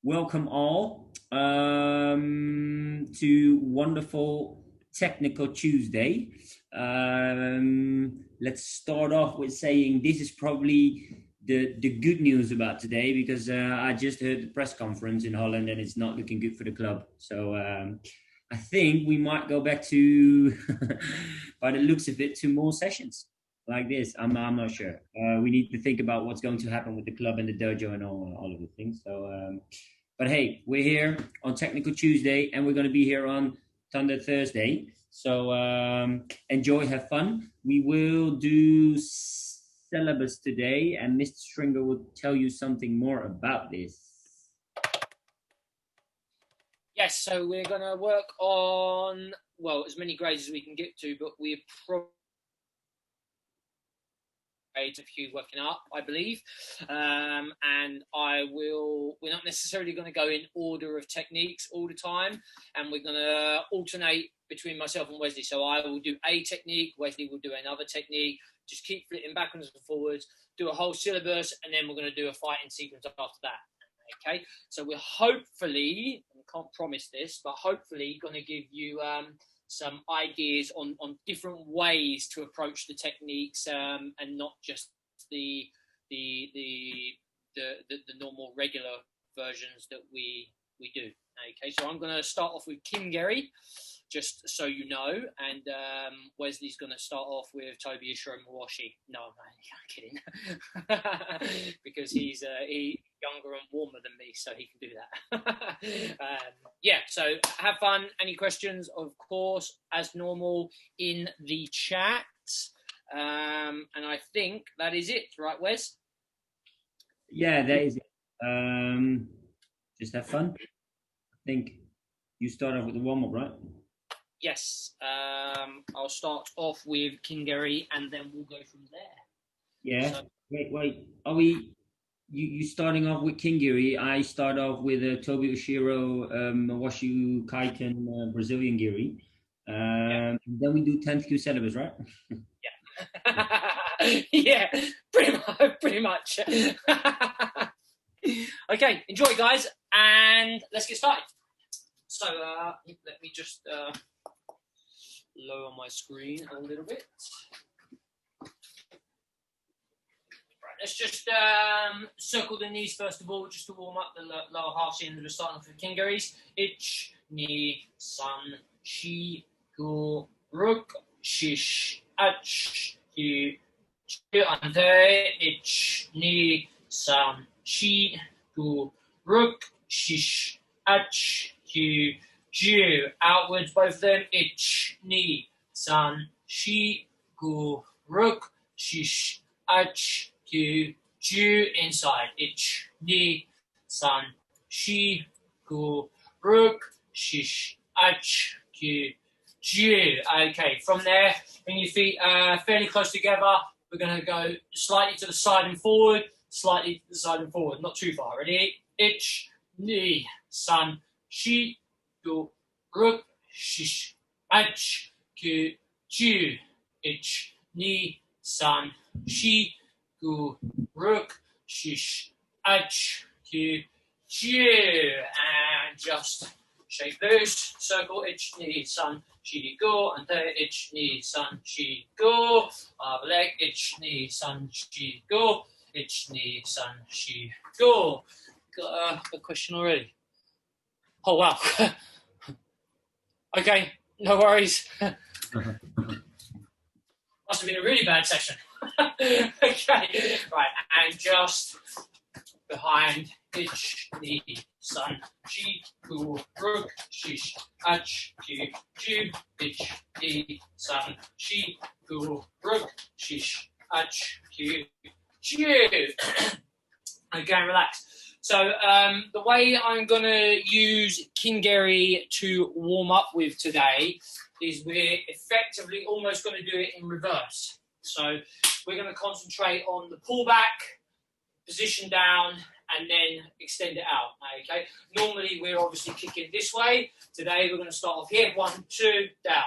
Welcome all to wonderful Technical Tuesday. Let's start off with saying this is probably the good news about today because I just heard the press conference in Holland and it's not looking good for the club. So I think we might go back to, by the looks of it, to more sessions like this. I'm not sure. We need to think about what's going to happen with the club and the dojo and all of the things. So, but hey, we're here on Technical Tuesday, and we're going to be here on Thunder Thursday. So enjoy, have fun. We will do syllabus today, and Mr. Stringer will tell you something more about this. Yes, so we're going to work on, well, as many grades as we can get to, but we're probably a few working up, I believe. And we're not necessarily going to go in order of techniques all the time, and we're going to alternate between myself and Wesley. So I will do a technique, Wesley will do another technique, just keep flitting backwards and forwards, do a whole syllabus, and then we're going to do a fighting sequence after that. Okay, so we're hopefully, I can't promise this, but hopefully going to give you some ideas on different ways to approach the techniques, and not just the normal regular versions that we do. Okay, so I'm going to start off with Kingeri, just so you know, and Wesley's going to start off with Toby Ishiro Mawashi. No, I'm kidding, because he's younger and warmer than me, so he can do that. Yeah, so have fun. Any questions, of course, as normal, in the chat. And I think that is it, right, Wes? Yeah, that is it. Just have fun. I think you start off with the warm-up, right? Yes, I'll start off with Kingeri, and then we'll go from there. Yeah. So, wait. Are we? You starting off with Kingeri? I start off with Tobi Ushiro, Washu Kaiken, Brazilian Giri. Yeah. Then we do 10th Q syllabus, right? Yeah. Yeah, pretty much. Okay, enjoy, guys, and let's get started. So let me just lower my screen a little bit. Right, let's just circle the knees first of all, just to warm up the lower half. So we're starting off with Kingeris. Ich, ni, san, shi, gu, ruk, shish, ach, hu, chu, ante. Ich, ni, san, shi, gu, ruk, shish, ach, hu, ju. Outwards, both of them. Ich, ni, san, shi, gu, ruk, shish, ach, hu, ju. Inside. Ich, ni, san, shi, gu, ruk, shish, ach, hu, ju. Okay, from there, bring your feet fairly close together. We're going to go slightly to the side and forward, slightly to the side and forward, not too far. Ready? Ich, ni, san, shi, gu, ruk, shish, ach, hu, ju. Ich, ni, san, shi, gu, ruk, shish, ach, hu, ju. And just shake loose. Circle. Ich, ni, san, shi, gu. And there. Ich, ni, san, shi, gu. Other leg. Ich, ni, san, shi, gu. Ich, ni, san, shi, gu. Got a question already? Oh, wow. Okay, no worries. Must have been a really bad session. Okay, right, and just behind. Ich, ni, san, shi, gu, ruk, shish, ach, hu, ju. Ich, ni, san, shi, gu, ruk, shish, ach, hu, ju. Okay, relax. So the way I'm going to use Kingeri to warm up with today is we're effectively almost going to do it in reverse. So we're going to concentrate on the pullback, position down, and then extend it out. Okay. Normally we're obviously kicking this way. Today we're going to start off here. 1, 2, down.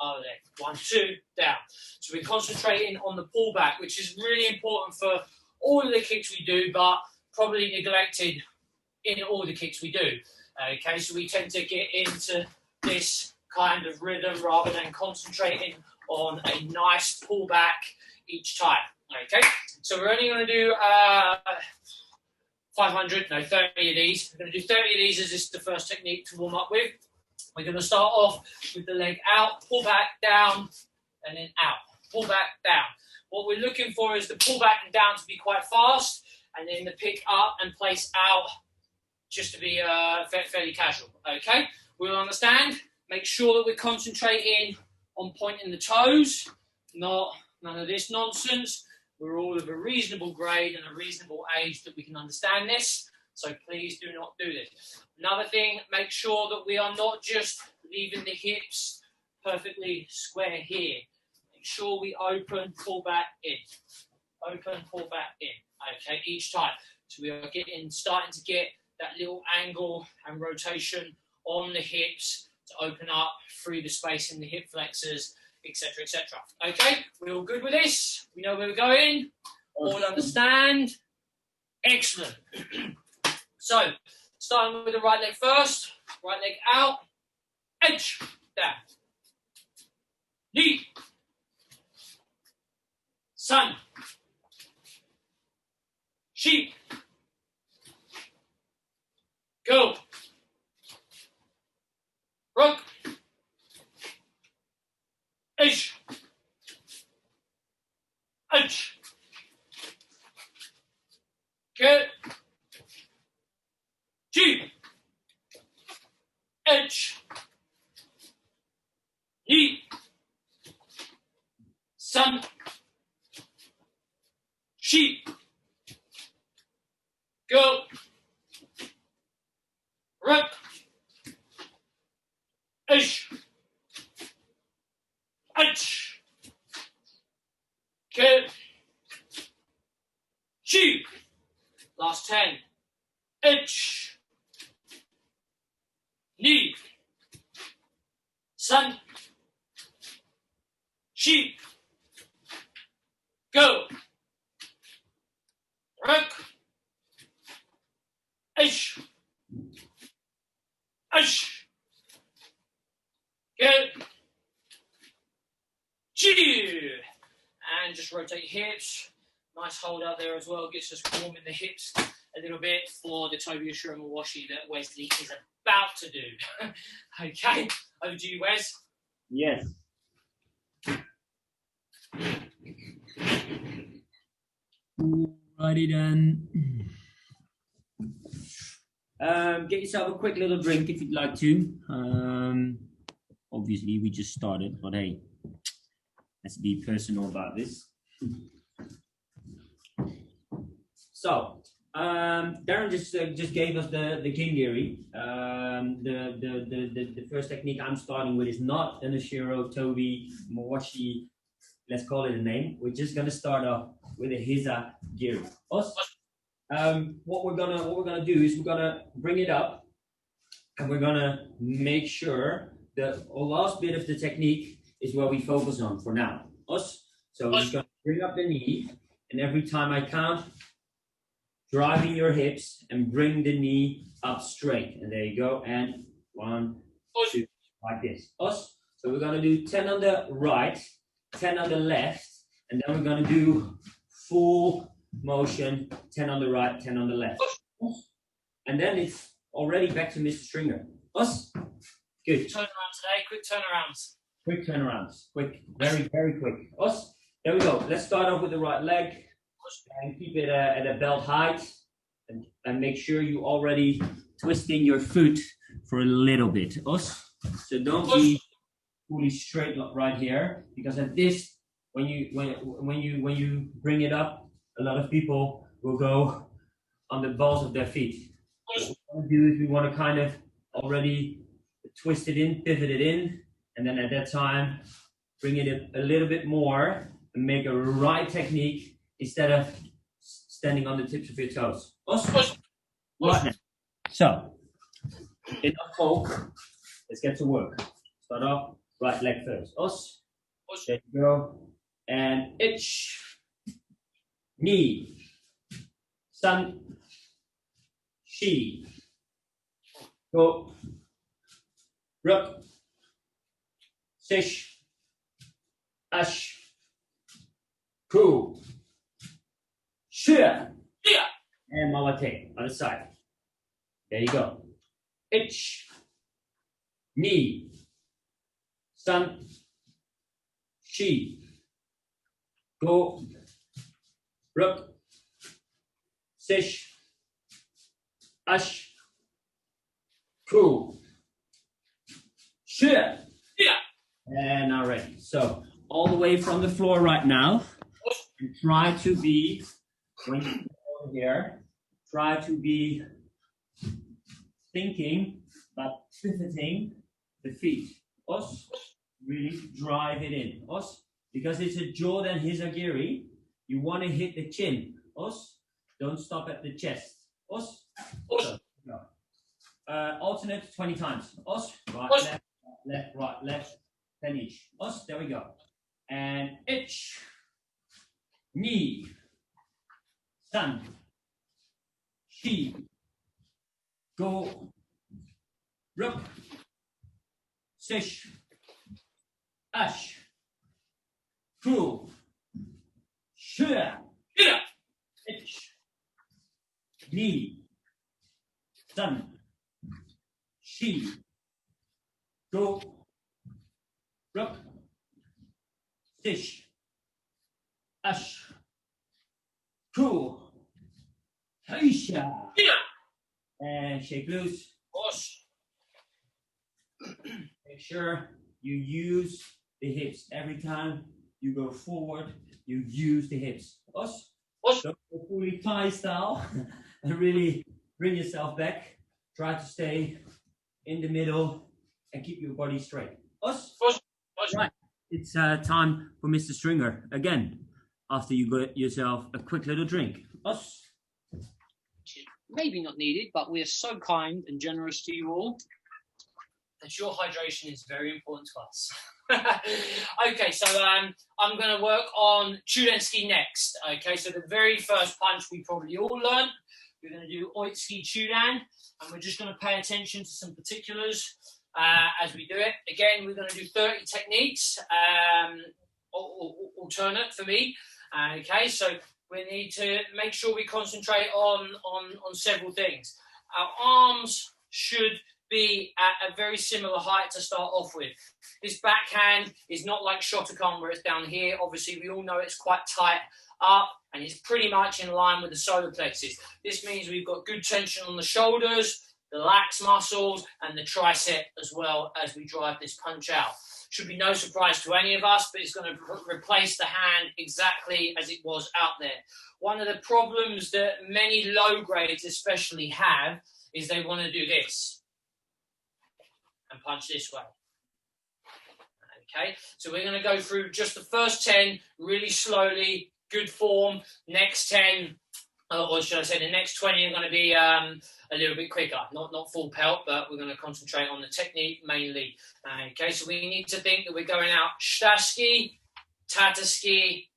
Over there. 1, 2, down. So we're concentrating on the pullback, which is really important for all of the kicks we do, but probably neglected in all the kicks we do. Okay, so we tend to get into this kind of rhythm rather than concentrating on a nice pullback each time. Okay, so we're only going to do 30 of these. We're going to do 30 of these as this is the first technique to warm up with. We're going to start off with the leg out, pull back, down, and then out. Pull back, down. What we're looking for is the pull back and down to be quite fast, and then the pick up and place out just to be fairly casual. Okay, we'll understand. Make sure that we're concentrating on pointing the toes, not none of this nonsense. We're all of a reasonable grade and a reasonable age that we can understand this. So please do not do this. Another thing, make sure that we are not just leaving the hips perfectly square here. Make sure we open, pull back in. Open, pull back in. Okay, each time. So we are starting to get that little angle and rotation on the hips to open up through the space in the hip flexors, etc., etc. Okay, we're all good with this? We know where we're going? All understand? Excellent. So, starting with the right leg first. Right leg out. Edge. Down. Knee. Sun. Sheep. Go. Rook. Ish. Edge. Get. G. Edge. Knee. Sun. Sheep. Go. Rook. Ish. Edge. Get. Sheep. Last 10. Edge. Knee. Sun. Sheep. Go. Rook. Ish. Ish. Get. Cheer. And just rotate hips. Nice hold out there as well. Gets us warm in the hips a little bit for the Toby Ashurama washi that Wesley is about to do. Okay, over to you, Wes. Yes. Alrighty then. Get yourself a quick little drink if you'd like to. Obviously, we just started, but hey, let's be personal about this. So, Darren just gave us the Kingiri. The first technique I'm starting with is not an Ashiro, Toby, Mawashi. Let's call it a name. We're just gonna start off with a Hiza Giri. What we're gonna do is we're gonna bring it up, and we're gonna make sure the last bit of the technique is what we focus on for now. So we're just gonna bring up the knee, and every time I count, driving your hips and bring the knee up straight. And there you go. And 1, 2, like this. So we're gonna do 10 on the right, 10 on the left, and then we're gonna do full motion, 10 on the right, 10 on the left. And then it's already back to Mr. Stringer. Good. Turnaround today, quick turnarounds. Quick turnarounds. Quick, very, very quick. There we go. Let's start off with the right leg and keep it at a belt height, and make sure you already twisting your foot for a little bit. So don't be fully straight right here, because at this, when you bring it up, a lot of people will go on the balls of their feet. What we want to do is we want to kind of already twist it in, pivot it in, and then at that time bring it a little bit more and make a right technique instead of standing on the tips of your toes. Right now. So, enough talk. Let's get to work. Start off, right leg first. There you go. And itch. Knee. Sun. She. Go. Rook. Sish. Ash. Ku. Shia. Yeah. And Mawate. Other side. There you go. Ich. Ni. San. She. Go. Rook. Sish. Ash. Ku. Shia. Yeah. And now ready. So all the way from the floor right now. And try to be, when you go over here, try to be thinking about pivoting the feet. Os, really drive it in. Os, because it's a Jordan Hizagiri, you want to hit the chin. Os, don't stop at the chest. Os, so, no. Alternate 20 times. Os, right, left, left, right, left, 10 each. Os, there we go. And ich. Ni, san, shi, go, rook, sish, ash, ku, shua, ich, ni, san, shi, go, rook, sish, ash, ku, haisha, and shake loose. Make sure you use the hips. Every time you go forward, you use the hips. Os. Don't go fully Thai style and really bring yourself back. Try to stay in the middle and keep your body straight. Os. Right. It's time for Mr. Stringer again. After you got yourself a quick little drink. Os. Maybe not needed, but we are so kind and generous to you all that your hydration is very important to us. Okay, so I'm going to work on Chudenski next. Okay, so the very first punch we probably all learned, we're going to do Oitski Chudan, and we're just going to pay attention to some particulars as we do it. Again, we're going to do 30 techniques, alternate for me. Okay, so we need to make sure we concentrate on several things. Our arms should be at a very similar height to start off with. This backhand is not like Shotokan where it's down here. Obviously, we all know it's quite tight up and it's pretty much in line with the solar plexus. This means we've got good tension on the shoulders, the lats muscles, and the tricep as well as we drive this punch out. Should be no surprise to any of us, but it's going to replace the hand exactly as it was out there. One of the problems that many low grades especially have is they want to do this and punch this way. Okay, so we're going to go through just the first 10 really slowly, good form. Next 10, or should I say the next 20 are going to be a little bit quicker. Not full pelt, but we're going to concentrate on the technique mainly. Okay, so we need to think that we're going out Shtaski, Tataski,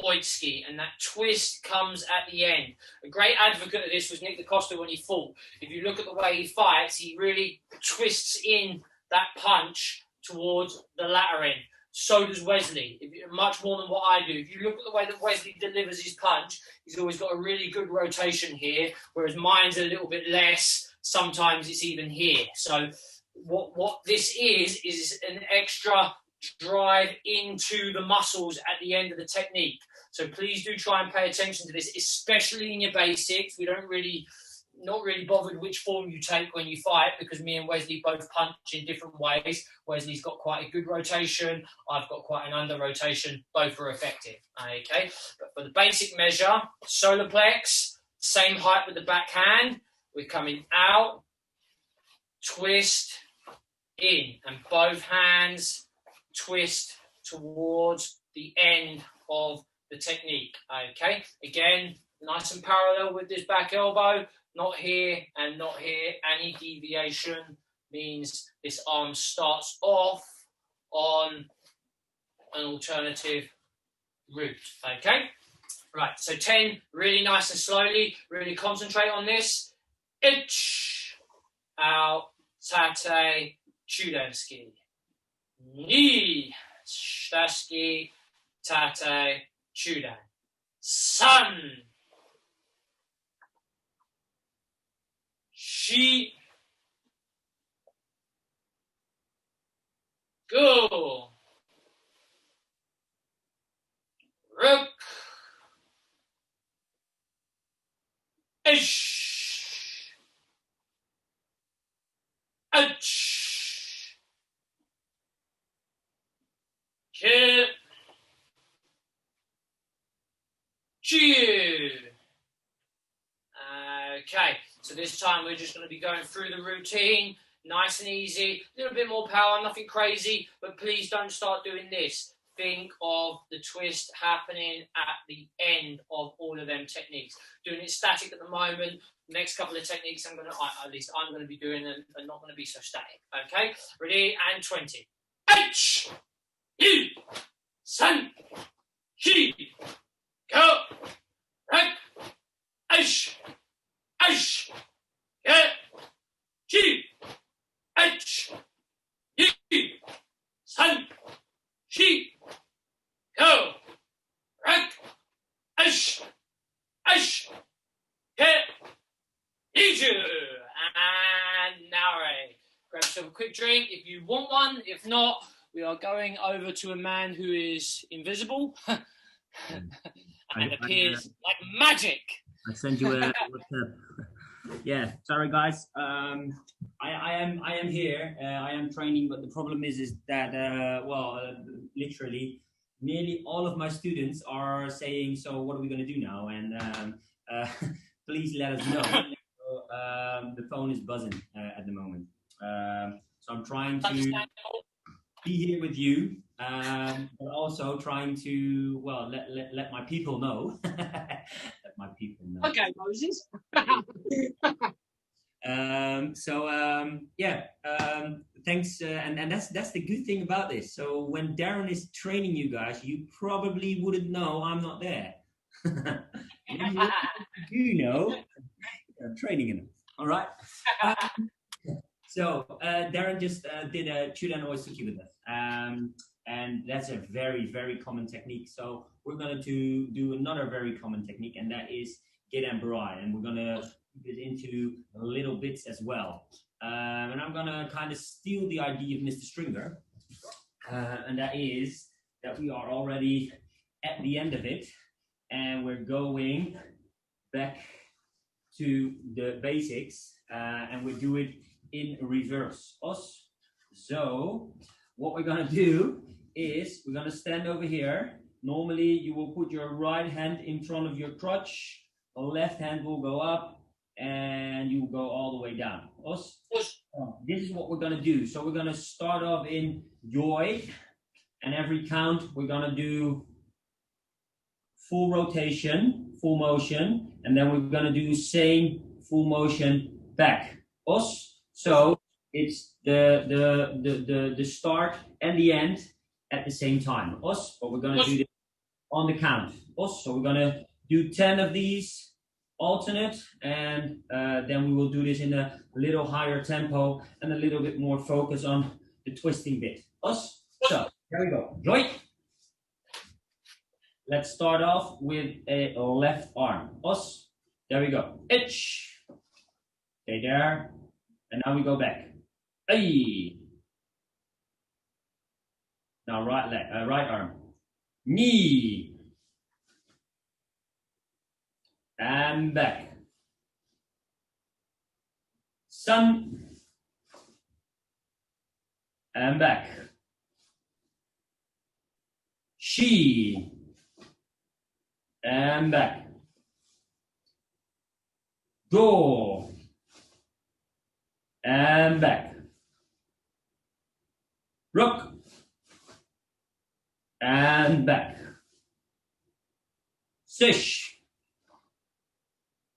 Oitski, and that twist comes at the end. A great advocate of this was Nick DaCosta when he fought. If you look at the way he fights, he really twists in that punch towards the latter end. So does Wesley, much more than what I do. If you look at the way that Wesley delivers his punch, he's always got a really good rotation here, whereas mine's a little bit less. Sometimes it's even here. So what this is an extra drive into the muscles at the end of the technique. So please do try and pay attention to this, especially in your basics. We don't not really bothered which form you take when you fight, because me and Wesley both punch in different ways. Wesley's got quite a good rotation. I've got quite an under rotation. Both are effective. Okay, but for the basic measure, solar plex, same height with the backhand. We're coming out, twist, in, and both hands twist towards the end of the technique. Okay, again, nice and parallel with this back elbow, not here and not here. Any deviation means this arm starts off on an alternative route. Okay, right, so 10 really nice and slowly, really concentrate on this. Ich, out, tate, chudanski. Ni, shtaski, tate, chudan. Sun, she, go, rook, ish, ach, kip, chew. Okay, so this time we're just going to be going through the routine, nice and easy, a little bit more power, nothing crazy, but please don't start doing this. Think of the twist happening at the end of all of them techniques. Doing it static at the moment. Next couple of techniques I'm going to be doing and not going to be so static. Okay, ready and 20. H, E, sun, he, go, right, ash, ash, get, G, H, E, sun, she, go, right, ash, ash, get, Iju. And now, grab yourself a quick drink if you want one. If not, we are going over to a man who is invisible and appears like magic. I send you a WhatsApp. Yeah, sorry guys. I am here. I am training, but the problem is that literally, nearly all of my students are saying, "So what are we going to do now?" And please let us know. The phone is buzzing at the moment, so I'm trying to be here with you, but also trying to let my people know. Let my people know. Okay, Moses. Thanks, and that's the good thing about this. So when Darren is training you guys, you probably wouldn't know I'm not there. You know, I'm training him. All right. So Darren just did a Chudan Oysuki with us, and that's a very, very common technique. So we're going to do another very common technique, and that is Get and Barai, and we're going to get into little bits as well. And I'm going to kind of steal the idea of Mr. Stringer, and that is that we are already at the end of it, and we're going back to the basics, and we do it in reverse. So what we're going to do is we're going to stand over here. Normally you will put your right hand in front of your crotch, the left hand will go up, and you go all the way down. This is what we're going to do. So we're going to start off in joy, and every count we're going to do full rotation, full motion, and then we're going to do same full motion back. So it's the start and the end at the same time. But we're going to do this on the count. So we're going to do 10 of these alternate, and then we will do this in a little higher tempo and a little bit more focus on the twisting bit. So here we go. Joy. Let's start off with a left arm. There we go. Itch. Okay, there. And now we go back. Ay. Now right leg, right arm. Knee. And back. Sun. And back. She. And back. Go. And back. Rook. And back. Sish.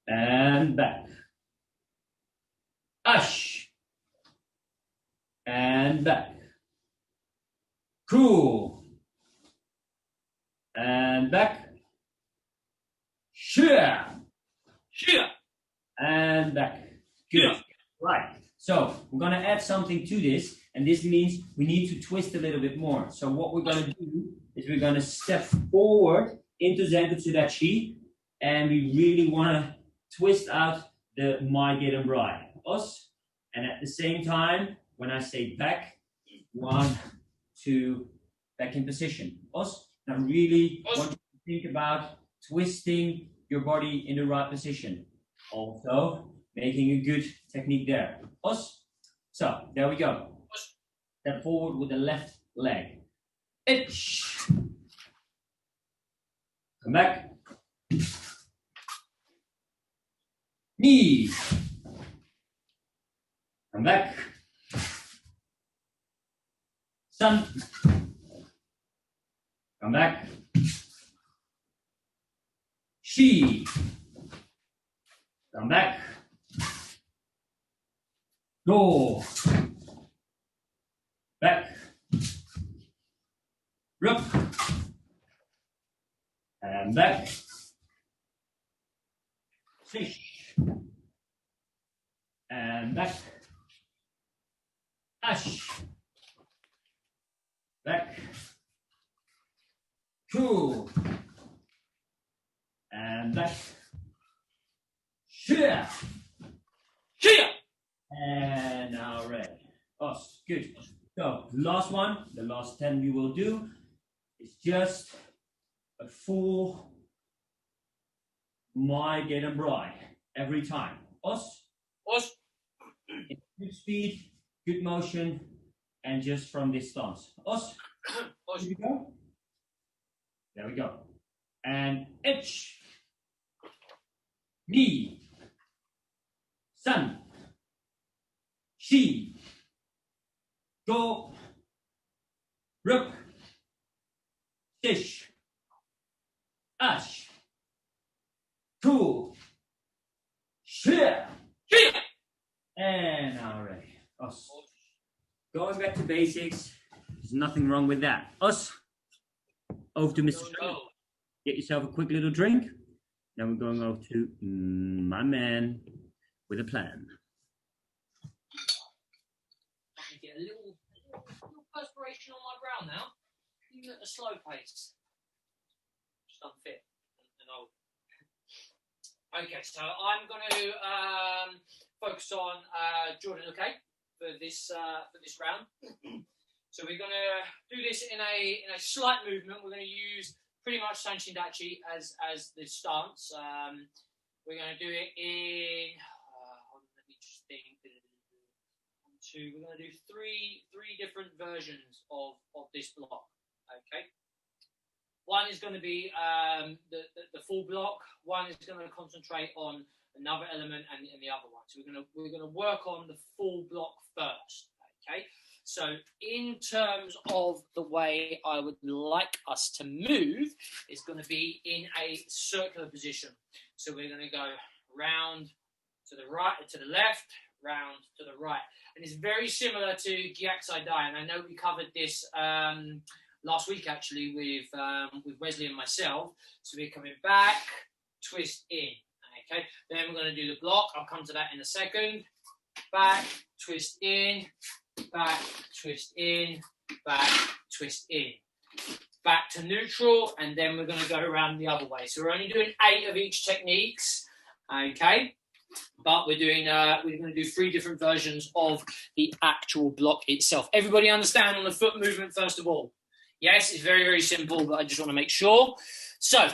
And back. Ash. And back. Cool. And back. Shear. And back. Good. Yeah. Right. So we're going to add something to this, and this means we need to twist a little bit more. So what we're going to do is we're going to step forward into Zenkutsudachi, and we really want to twist out the my get and bride. Os. And at the same time, when I say back, 1, 2, back in position. Os. And I really want you to think about twisting your body in the right position. Also, making a good technique there. Os. So, there we go. Step forward with the left leg. Itch. Come back. Knee. Come back. Sun. Come back. She. Come back. Go. Back. Rup. And back. Fish. And back. Ash. Back. Cool. And back. Shia. Shia. And now red. Os. Good. So last one, the last 10 we will do is just a full my get and bride every time. Os. Os. Good speed, good motion, and just from this stance. Os. Os. Here we go. There we go. And itch. Knee. Sun. She. Go. Rup. Fish. Ash. Cool. Share. Shia. And now ready. Us. Going back to basics. There's nothing wrong with that. Us. Over to Mr. Go. Get yourself a quick little drink. Then we're going over to my man with a plan. I get a little perspiration on my brow now. Even at a slow pace. Just unfit and old. Okay, so I'm going to focus on Jordan, okay, for this round. So we're going to do this in a slight movement. We're going to use pretty much Sanshin Dachi as the stance. We're going to do it in. Let me just think. 1, 2. We're going to do three different versions of this block. Okay. One is going to be the full block. One is going to concentrate on another element and the other one. So we're going to work on the full block first. Okay. So in terms of the way I would like us to move, it's going to be in a circular position. So we're going to go round to the right, to the left, round to the right, and it's very similar to Gyakusai Dai. And I know we covered this last week actually with Wesley and myself. So we're coming back, twist in. Okay, then we're going to do the block. I'll come to that in a second. Back, twist in, back, twist in, back, twist in. Back to neutral, and then we're going to go around the other way. So we're only doing 8 of each techniques. Okay, but we're going to do 3 different versions of the actual block itself. Everybody understand on the foot movement first of all? Yes, it's very, very simple, but I just want to make sure. So,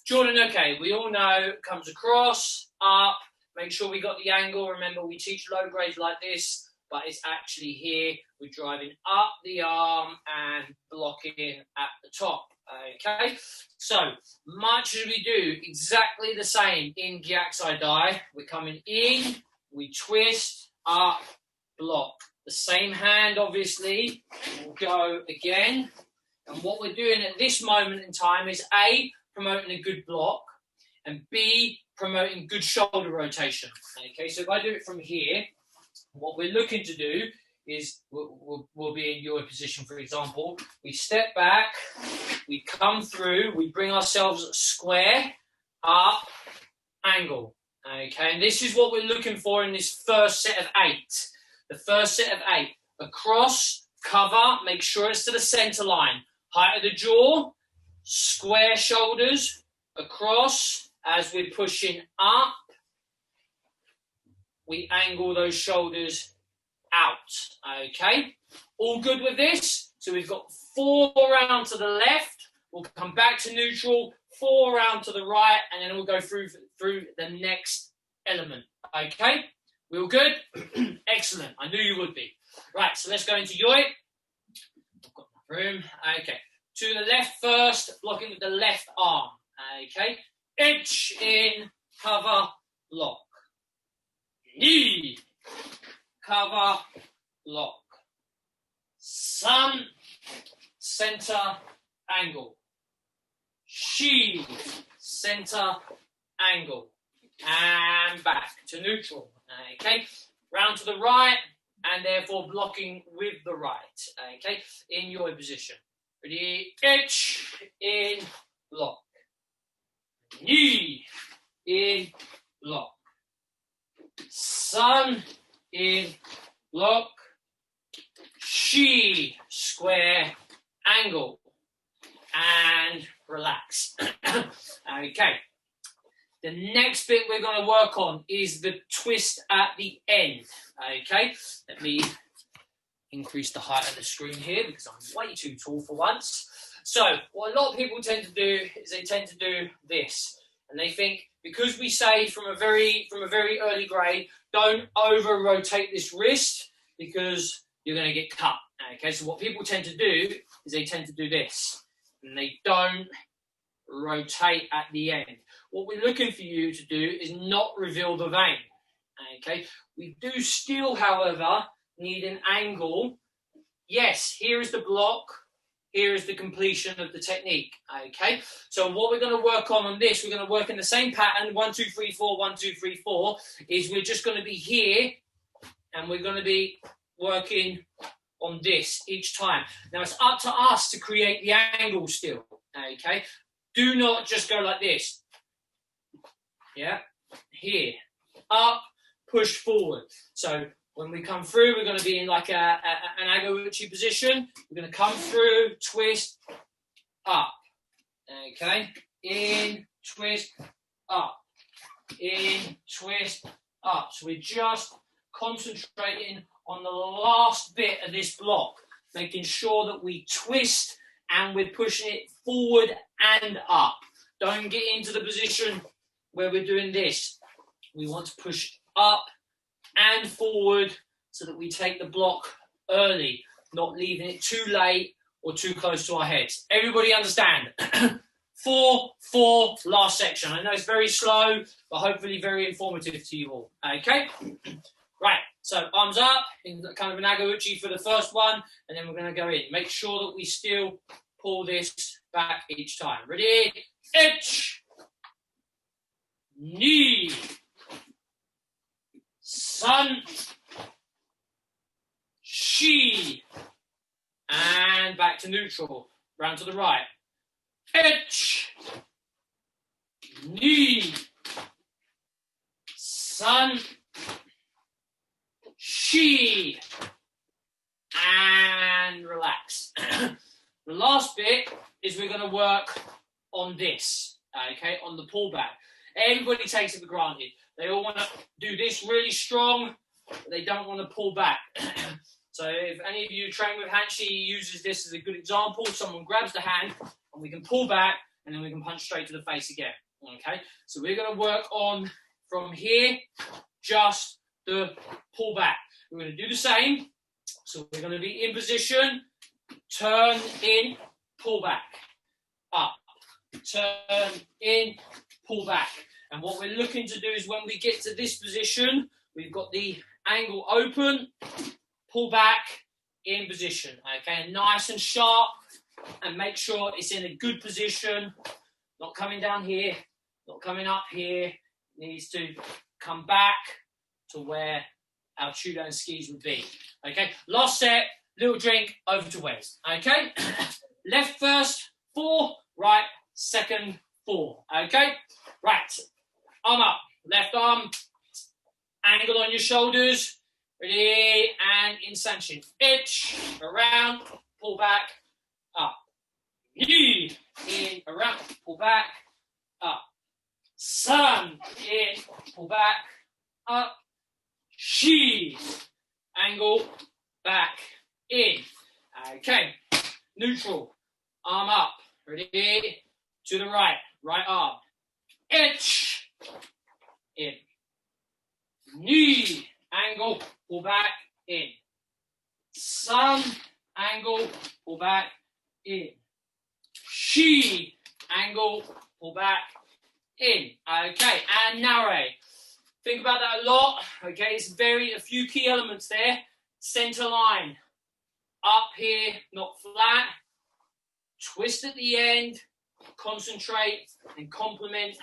Jordan, okay, we all know comes across, up, make sure we got the angle. Remember, we teach low grades like this, but it's actually here. We're driving up the arm and blocking at the top. Okay, so much as we do exactly the same in Gyakusai Dai, we're coming in, we twist, up, block. The same hand, obviously, will go again. And what we're doing at this moment in time is A, promoting a good block, and B, promoting good shoulder rotation. Okay, so if I do it from here, what we're looking to do is we'll be in your position, for example. We step back, we come through, we bring ourselves square, up, angle. Okay, and this is what we're looking for in this first set of 8. The first set of 8. Across, cover, make sure it's to the center line. Height of the jaw, square shoulders, across, as we're pushing up, we angle those shoulders out. Okay, all good with this? So we've got 4 round to the left, we'll come back to neutral, 4 round to the right, and then we'll go through the next element. Okay, we all good? Excellent, I knew you would be. Right, so let's go into yoi. I've got enough room. Okay, to the left first, blocking with the left arm. Okay, inch in, cover, lock. Knee, cover, lock. Sun, center, angle. Shi, center, angle. And back to neutral. Okay, round to the right, and therefore blocking with the right. Okay, in your position. Ready? Inch, in, lock. Knee, in, lock. Sun, in, lock. Shi, square, angle. And relax. Okay. The next bit we're going to work on is the twist at the end. Okay. Let me increase the height of the screen here because I'm way too tall for once. So what a lot of people tend to do is they tend to do this. And they think, because we say from a very early grade, don't over rotate this wrist because you're going to get cut. Okay, so what people tend to do is they tend to do this, and they don't rotate at the end. What we're looking for you to do is not reveal the vein. Okay, we do still, however, need an angle. Yes, here is the block. Here is the completion of the technique. Okay, so what we're going to work on this, we're going to work in the same pattern, 1, 2, 3, 4, 1, 2, 3, 4, is we're just going to be here, and we're going to be working on this each time. Now it's up to us to create the angle still. Okay, do not just go like this. Yeah, here, up, push forward. So when we come through, we're going to be in like an Agauchi position. We're going to come through, twist, up. Okay, in, twist, up. In, twist, up. So we're just concentrating on the last bit of this block, making sure that we twist and we're pushing it forward and up. Don't get into the position where we're doing this. We want to push up and forward so that we take the block early, not leaving it too late or too close to our heads. Everybody understand? 4, 4, last section. I know it's very slow, but hopefully very informative to you all. Okay? Right, so arms up, in kind of an Agauchi for the first one, and then we're going to go in. Make sure that we still pull this back each time. Ready? Inch. Knee. Sun. Shi. And back to neutral. Round to the right. Inch. Knee. Sun. Shi. And relax. The last bit is we're going to work on this, okay, on the pullback. Everybody takes it for granted. They all want to do this really strong, but they don't want to pull back. So if any of you train with Hanshi, he uses this as a good example. Someone grabs the hand and we can pull back and then we can punch straight to the face again. Okay, so we're going to work on from here, just the pull back. We're going to do the same. So we're going to be in position, turn in, pull back, up, turn in, pull back. And what we're looking to do is when we get to this position, we've got the angle open, pull back, in position, okay, nice and sharp, and make sure it's in a good position, not coming down here, not coming up here, needs to come back to where our Chudo and skis would be, okay. Last set, little drink, over to Wes, okay. Left first, 4, right, second, 4, okay. Right, arm up, Left arm, angle on your shoulders. Ready, and in Sanshin. Itch, around, pull back, up. Knee, in, around, pull back, up. Sun, in, pull back, up. Shi, angle, back, in. Okay, neutral, arm up. Ready, to the right, right arm. Itch, in. Knee, angle, pull back, in. Sun, angle, pull back, in. Shi, angle, pull back, in. Okay, and narrow. Think about that a lot. Okay, it's a few key elements there. Center line, up here, not flat. Twist at the end, concentrate and complement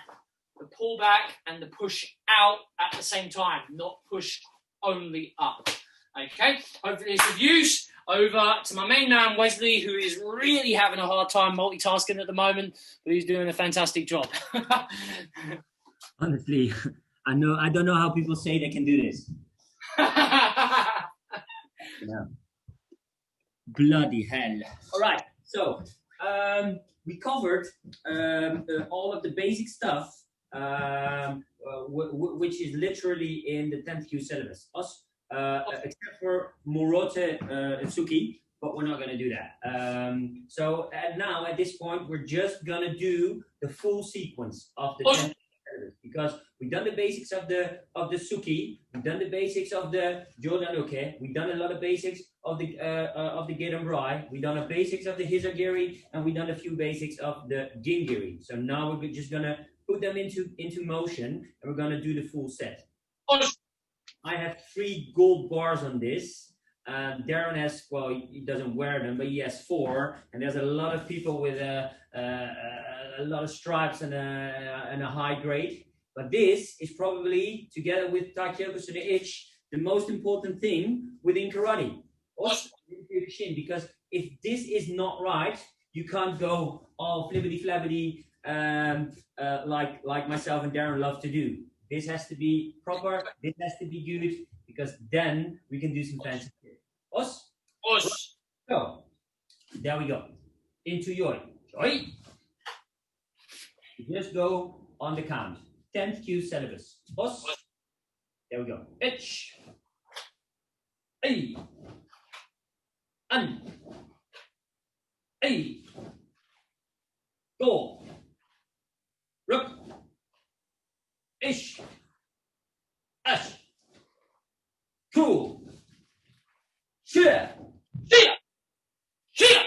the pull back and the push out at the same time, not push only up. Okay, hopefully it's of use. Over to my main man, Wesley, who is really having a hard time multitasking at the moment, but he's doing a fantastic job. Honestly, I don't know how people say they can do this. Yeah. Bloody hell. All right, so we covered all of the basic stuff, which is literally in the 10th Q syllabus. Us, except for Morote Suki, but we're not going to do that. So now, at this point, we're just going to do the full sequence of the 10th syllabus, because we've done the basics of the Suki, we've done the basics of the Jodanuke, we've done a lot of basics of the Gedambrai, we've done the basics of the Hizagiri, and we've done a few basics of the Jingiri. So now we're just going to put them into motion, and we're going to do the full set. I have 3 gold bars on this. Darren has, well, he doesn't wear them, but he has 4. And there's a lot of people with a lot of stripes and a high grade. But this is probably, together with Takyokus and the itch, the most important thing within karate. Also, because if this is not right, you can't go all flibbity-flabbity like myself and Darren love to do. This has to be proper, this has to be good, because then we can do some fancy shit. Os? Os. So, there we go. Into Yoi. Yoi. Just go on the count. 10th Q syllabus. Os. There we go. Itch. Ay. An. Ay. Go. Rook. Ish. Ash. Cool. Shia. Shia. Shia.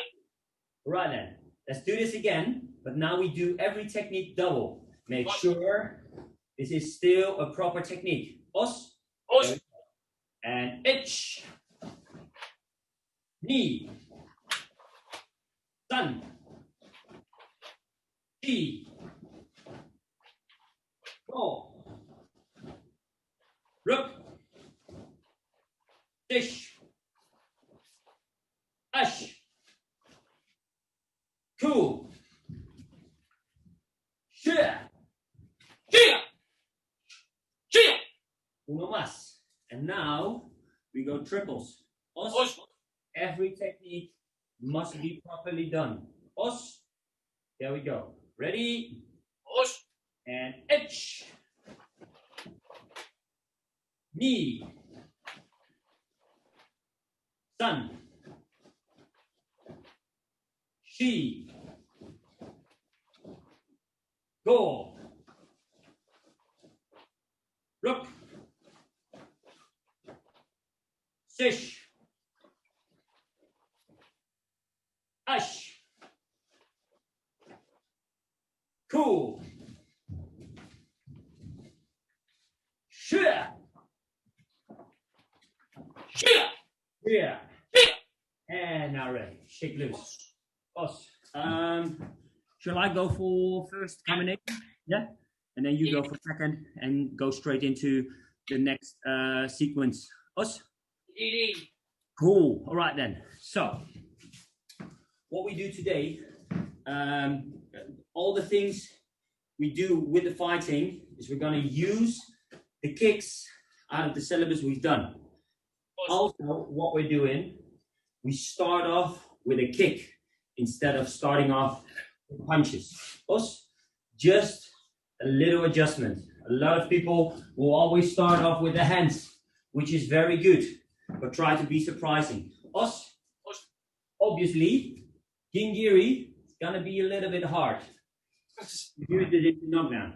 Right then. Let's do this again, but now we do every technique double. Make sure this is still a proper technique. Os. Os. And itch. Knee. Sun. Chi. Go. Rook. Dish. Ash. Cool. Shia. Shia. Shia. Uno más. And now we go triples. Os. Os. Every technique must be properly done. Os. There we go. Ready? Os. And itch. Knee. Sun. She. Go. Rook. Sish. Ash. Cool. Shia. Shia. Yeah. Shia. And now ready. Shake loose. Boss. Shall I go for first combination? Yeah. And then you go for second and go straight into the next sequence. Us? Cool. All right then. So, what we do today, all the things we do with the fighting is we're going to use the kicks out of the syllabus we've done. Also, what we're doing, we start off with a kick instead of starting off with punches. Just a little adjustment. A lot of people will always start off with the hands, which is very good, but try to be surprising. Obviously, Gingiri is going to be a little bit hard. Due to the knockdown.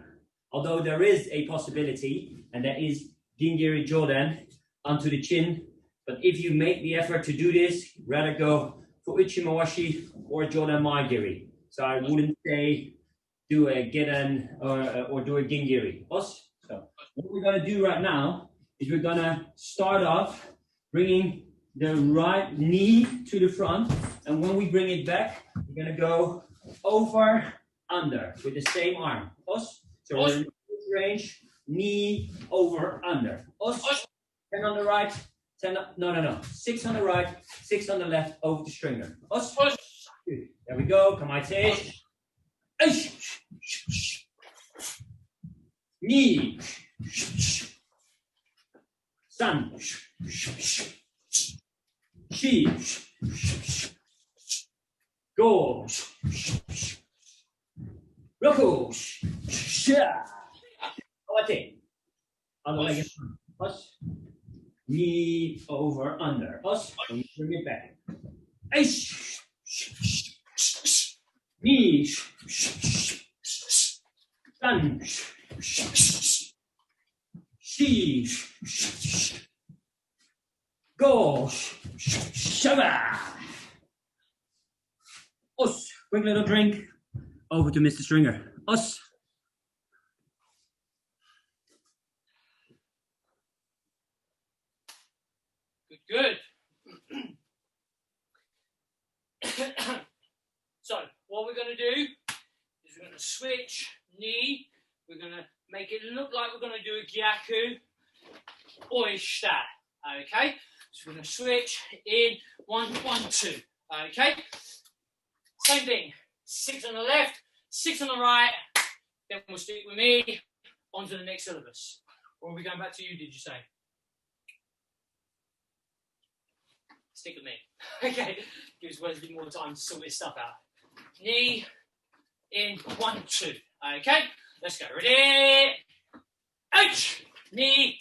Although there is a possibility, and that is Gingiri Jordan onto the chin. But if you make the effort to do this, rather go for Uchimawashi or Jordan Maigiri. So I wouldn't say do a Gedan or do a Gingiri. So what we're going to do right now is we're going to start off bringing the right knee to the front. And when we bring it back, we're going to go over, under with the same arm. So we're in range, knee, over, under. 10 on the right, 10, no. 6 on the right, 6 on the left, over the stringer. There we go, come on, take. Knee. San. Shi. Go. Roku. Sha. Awate. Other leg in front. Knee over under. And bring it back. Knee. San. Shi. Go. Shava. Quick little drink. Over to Mr. Stringer. Good. So what we're going to do is we're going to switch knee. We're going to make it look like we're going to do a gyaku oishita. Okay. So we're going to switch in 1, 1, 2. Okay. Same thing. 6 on the left, 6 on the right. Then we'll stick with me on to the next syllabus. Or are we going back to you, did you say? Stick with me. Okay. Gives Wesley more time to sort his stuff out. Knee in 1, 2. Okay. Let's go. Ready? H. Knee.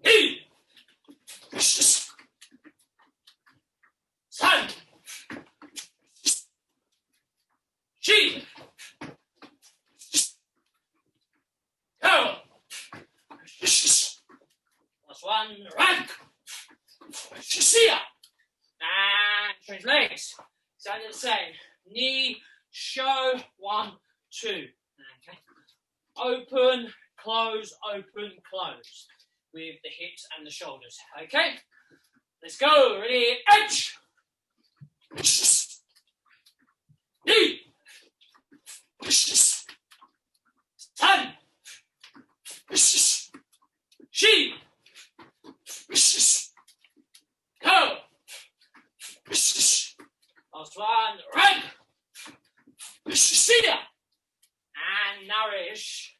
Knee. San. She. Go. Last one. Rank. Shia. And change legs. Exactly the same. Knee. Show. 1, 2. Okay. Open. Close. Open. Close. With the hips and the shoulders. Okay. Let's go. Ready? H. Knee. San. She. Go. Last one. Rank. See ya. And nourish.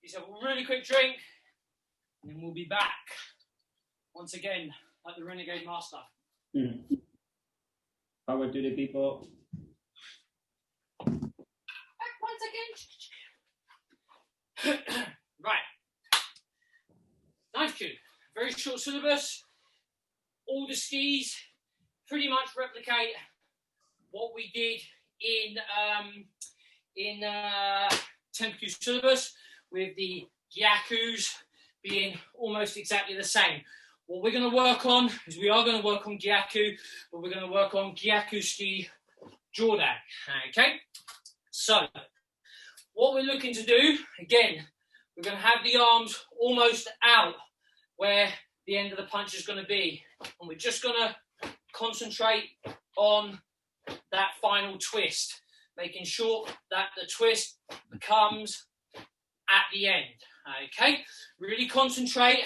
Just have a really quick drink. And then we'll be back. Once again, like the Renegade Master. Power to the people. Back once again. Right. Knife cube. Very short syllabus. All the skis pretty much replicate what we did in Tenku syllabus, with the gyakus being almost exactly the same. What we're going to work on is we are going to work on gyaku, but we're going to work on gyaku ski Jordan. Okay? So, what we're looking to do, again, we're going to have the arms almost out where the end of the punch is going to be. And we're just going to concentrate on that final twist, making sure that the twist comes at the end. Okay? Really concentrate.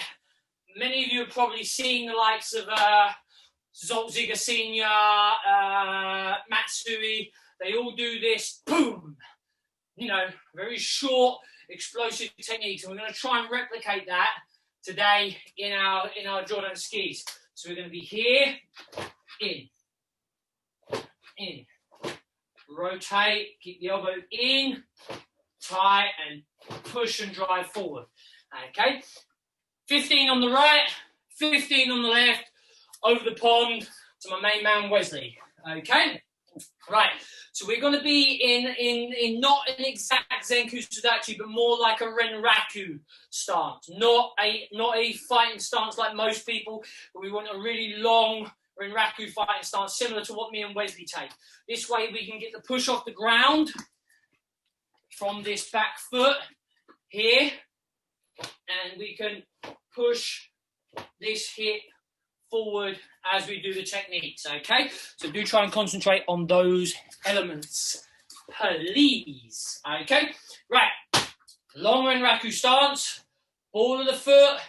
Many of you have probably seen the likes of Zoltziger Senior, Matsui, they all do this, boom, you know, very short, explosive techniques. And we're going to try and replicate that today in our Jordan skis. So we're going to be here, in, rotate, keep the elbow in, tight, and push and drive forward. Okay, 15 on the right, 15 on the left, over the pond to my main man Wesley. Okay, right. So we're going to be in not an exact Zenku Sudachi, but more like a Renraku stance, not a fighting stance like most people, but we want a really long Renraku fighting stance, similar to what me and Wesley take. This way we can get the push off the ground from this back foot here, and we can push this hip forward as we do the techniques, okay? So do try and concentrate on those elements, please, okay? Right, long Renraku stance, ball of the foot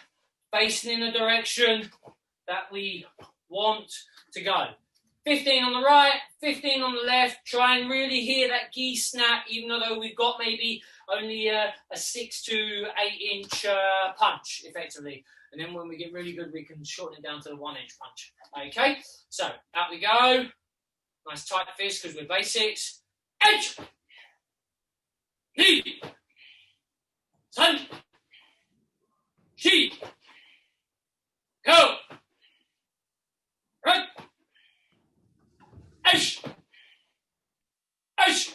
facing in the direction that we want to go. 15 on the right, 15 on the left. Try and really hear that gi snap, even though we've got maybe only a 6 to 8 inch punch, effectively. And then when we get really good, we can shorten it down to the 1 inch punch. Okay, so out we go. Nice tight fist because we're basics. Edge, knee, sun, chi, go, right. Ash! Ash!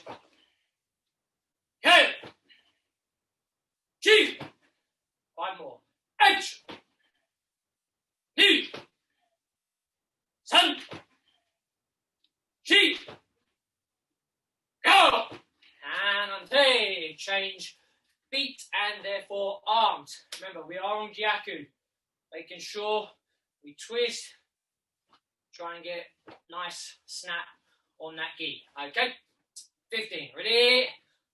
Head! Chief! 5 more. H! Knee! Sun! Chief! Go! And until change feet and therefore arms. Remember, we are on Gyaku. Making sure we twist. Try and get nice snap on that gi. Okay, 15. Ready?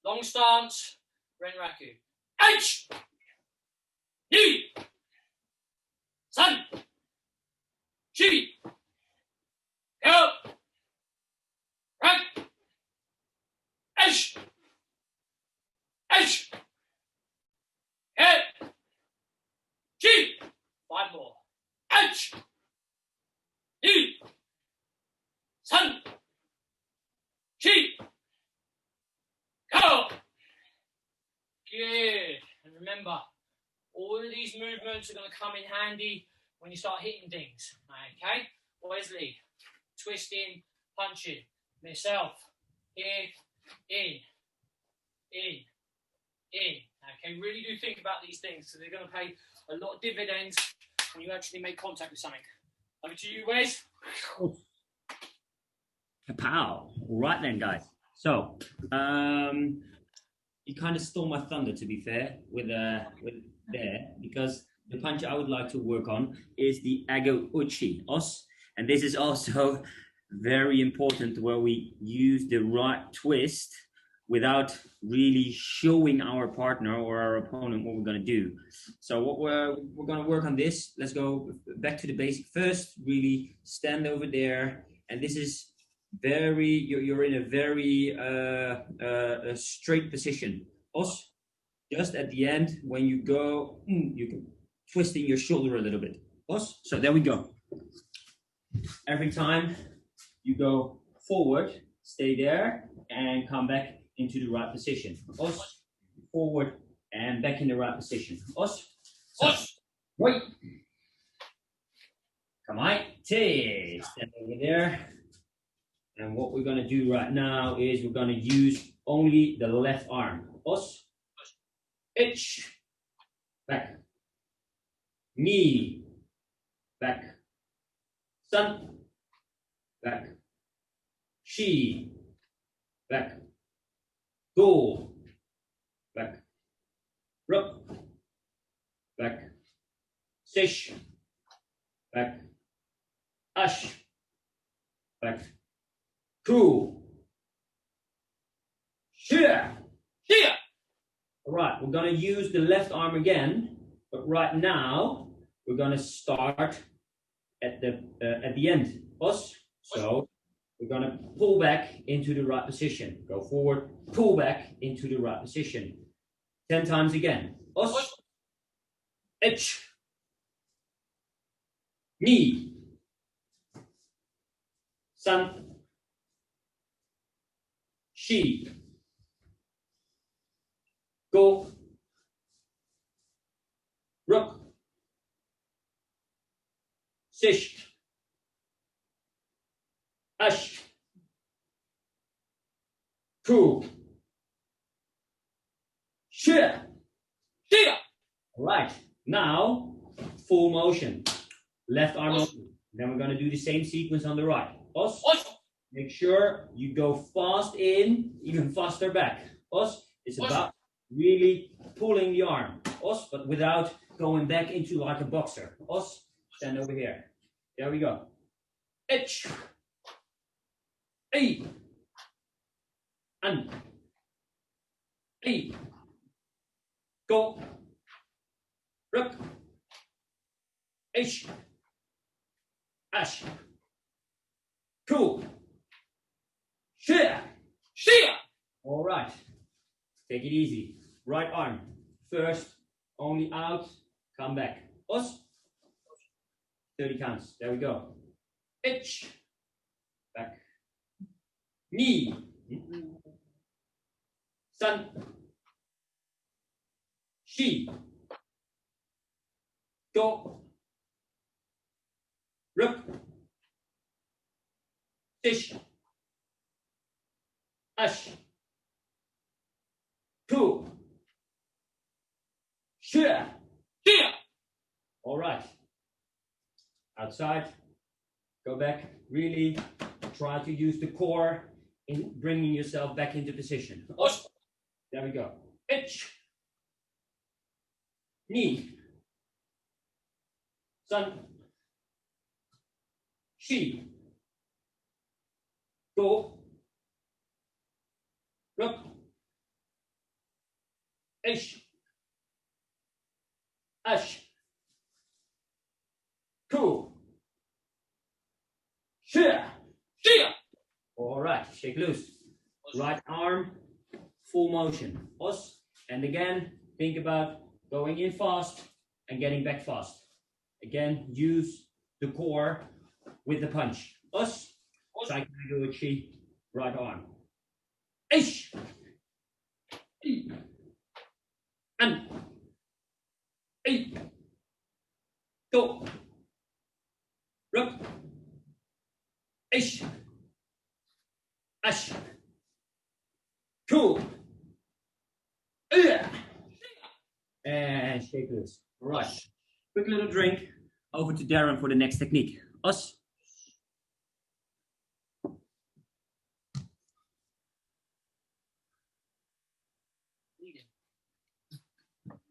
Long stance. Renraku. H. Knee. Sun. Chi. Go. Right. H. H. Head. Chi. 5 more. H. Knee, sun, chi, go. Good. And remember, all of these movements are going to come in handy when you start hitting things. Okay? Wesley, twisting, punching. Myself, here, in. Okay? Really do think about these things, so they're going to pay a lot of dividends when you actually make contact with something. Over to you, Wes. Kapow. Right then, guys. So, you kind of stole my thunder, to be fair, with there, because the punch I would like to work on is the Ago Uchi Os, and this is also very important, where we use the right twist without really showing our partner or our opponent what we're going to do. So what we're going to work on this. Let's go back to the basic first. Really stand over there, and this is very you're in a very straight position. Also, just at the end when you go, you can twisting your shoulder a little bit. Also, so there we go. Every time you go forward, stay there and come back into the right position. Os, forward, and back in the right position. Os, so, right. Come on, stand over there. And what we're going to do right now is we're going to use only the left arm. Os, itch, back, knee, back, sun, back, chi, back, go, back, rub, back, sish, back, ash, back, cool, shear. All right, we're going to use the left arm again, but right now we're going to start at the end. Os, so We're going to pull back into the right position. Go forward, pull back into the right position. 10 times again. Os, ich, ni, san, shi, go, ruk, sish, ash, ku, shia. All right, now full motion, left arm open. Then we're going to do the same sequence on the right. Os, make sure you go fast in, even faster back. Os, it's about really pulling the arm. Os, but without going back into like a boxer. Os, stand over here. There we go. Ich, ei, an, ei, go, ruk, ish, ash, cool, shia. All right, take it easy. Right arm, first, only out, come back. Os, 30 counts, there we go. Ich, back. Knee, san, shi, go, ruk, tish, ash, ku, shia. All right. Outside, go back, really try to use the core in bringing yourself back into position. There we go. Ich, ni, san, shi, go, ruk, ish, ash, ku, shia. All right, shake loose. Right arm, full motion. Os, and again, think about going in fast and getting back fast. Again, use the core with the punch. Os, Saikaguchi, right arm. Ish, and, go, ruk, ish, ash, cool, and shake loose. All right, quick little drink. Over to Darren for the next technique. Os.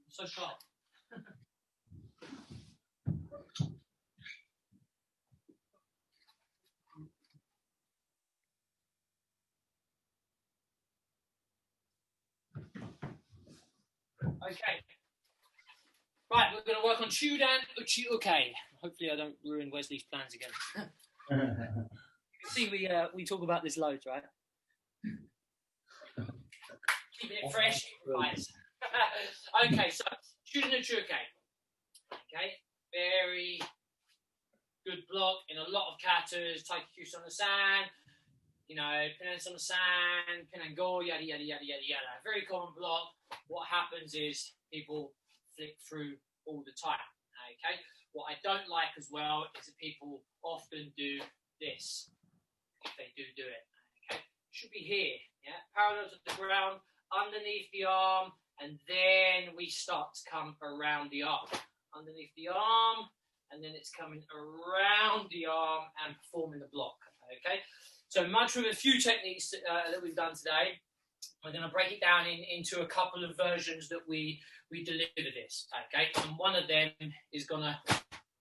So sharp. Okay. Right, we're going to work on Chudan Uchi Uke. Hopefully I don't ruin Wesley's plans again. You can see we talk about this loads, right? Keeping it fresh, guys. Okay, so Chudan Uchi Uke. Okay, very good block in a lot of katas, taikikusa on the sand, you know, pinance on the sand, pin and go, yada, yada, yada, yada, yada. Very common block. What happens is people flick through all the time, okay? What I don't like as well is that people often do this, if they do it, okay? Should be here, yeah? Parallel to the ground, underneath the arm, and then we start to come around the arm. Underneath the arm, and then it's coming around the arm and performing the block, okay? So much with a few techniques that we've done today. We're going to break it down into a couple of versions that we deliver this, okay? And one of them is going to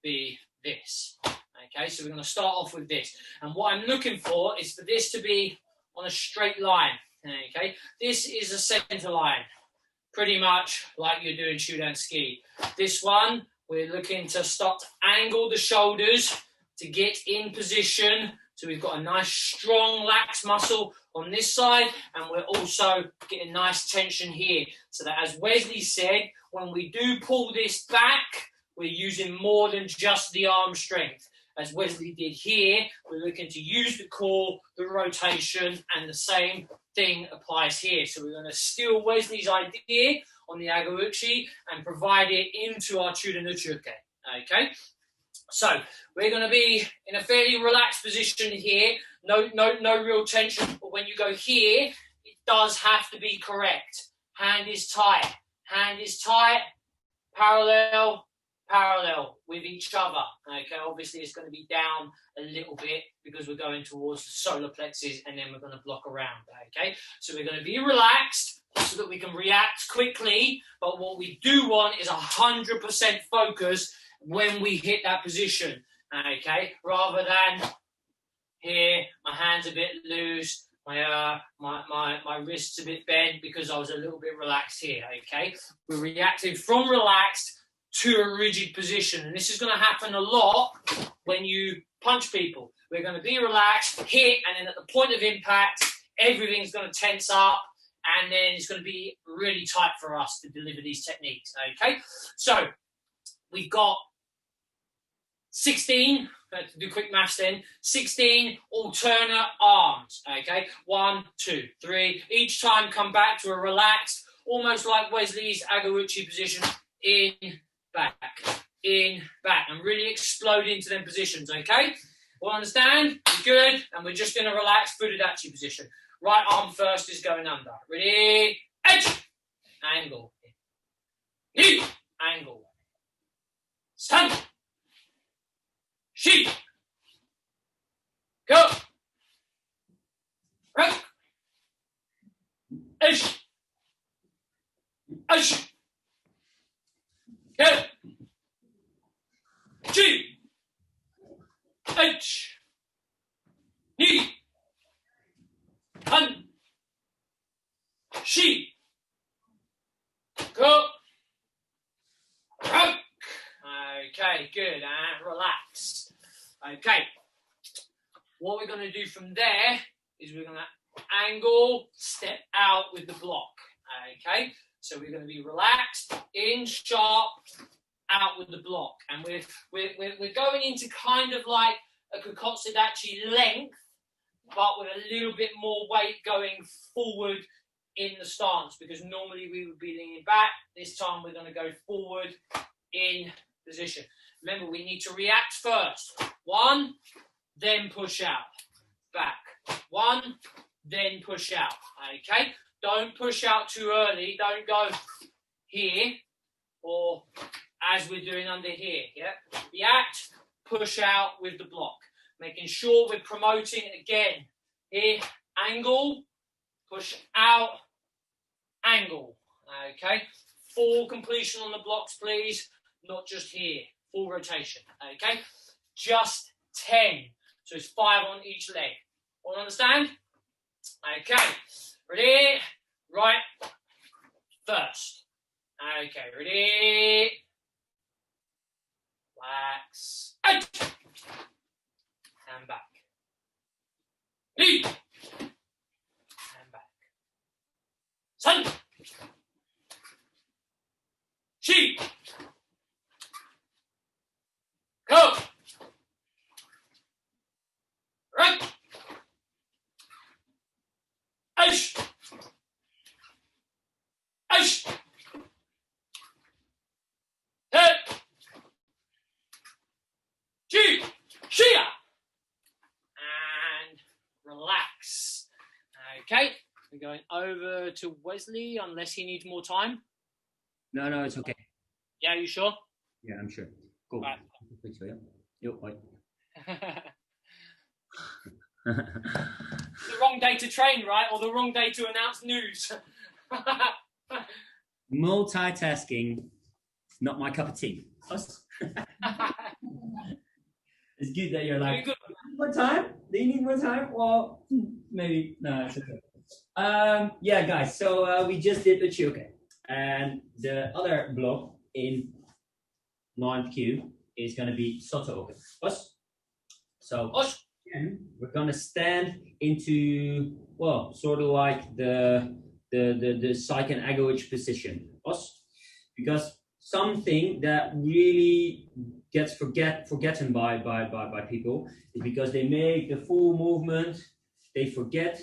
be this, okay? So we're going to start off with this. And what I'm looking for is for this to be on a straight line, okay? This is a center line, pretty much like you're doing Chudan ski. This one, we're looking to start to angle the shoulders to get in position So we've got a nice strong lax muscle on this side, and we're also getting nice tension here. So that, as Wesley said, when we do pull this back, we're using more than just the arm strength. As Wesley did here, we're looking to use the core, the rotation, and the same thing applies here. So we're going to steal Wesley's idea on the Agauchi and provide it into our Chudanuchuke. Okay? So we're going to be in a fairly relaxed position here. No real tension. But when you go here, it does have to be correct. Hand is tight. Hand is tight. Parallel with each other. Okay, obviously it's going to be down a little bit because we're going towards the solar plexus, and then we're going to block around. Okay, so we're going to be relaxed so that we can react quickly. But what we do want is 100% focus when we hit that position. Okay, rather than here, my hand's a bit loose. My wrist's a bit bent because I was a little bit relaxed here. Okay, we're reacting from relaxed to a rigid position, and this is going to happen a lot when you punch people. We're going to be relaxed, hit, and then at the point of impact, everything's going to tense up, and then it's going to be really tight for us to deliver these techniques. Okay, so we've got 16. To do quick maths then, 16 alternate arms. Okay, 1, 2, 3. Each time come back to a relaxed, almost like Wesley's Agauchi position, in, back, and really explode into them positions. Okay, all understand? Good. And we're just in a relaxed Fudadachi position. Right arm first is going under. Ready? Edge, angle, knee, angle, stand. Sheep. Go. Right. Ish. Ish. Go. G. H. Knee. Han. Sheep. Go. Rock. Okay, good. And relax. Okay, what we're going to do from there is we're going to angle, step out with the block. Okay, so we're going to be relaxed, in, sharp, out with the block, and we're going into kind of like a Kokotsudachi length, but with a little bit more weight going forward in the stance, because normally we would be leaning back. This time we're going to go forward in position. Remember, we need to react first. 1, then push out. Back. 1, then push out. Okay? Don't push out too early. Don't go here or as we're doing under here. Yeah? React, push out with the block. Making sure we're promoting again. Here, angle, push out, angle. Okay? Full completion on the blocks, please. Not just here. Full rotation, okay? Just 10. So it's 5 on each leg. All understand? Okay. Ready? Right. First. Okay. Ready? Relax. Out. And back. Knee. And back. Sun. Sheep. Go. Right. Ish. Ish. Head. G. Shia. And relax. Okay. We're going over to Wesley unless he needs more time. No, it's okay. Yeah, you sure? Yeah, I'm sure. Cool. Right. The wrong day to train, right? Or the wrong day to announce news. Multitasking, not my cup of tea. It's good that you're like, more time? Do you need more time? Well, maybe, no, it's okay. Yeah, guys, so we just did Uchiuke. And the other block in 9th Q is going to be Soto Oke. So And we're gonna stand into, well, sort of like the psych and agoage position. Because something that really gets forgotten by people is because they make the full movement, they forget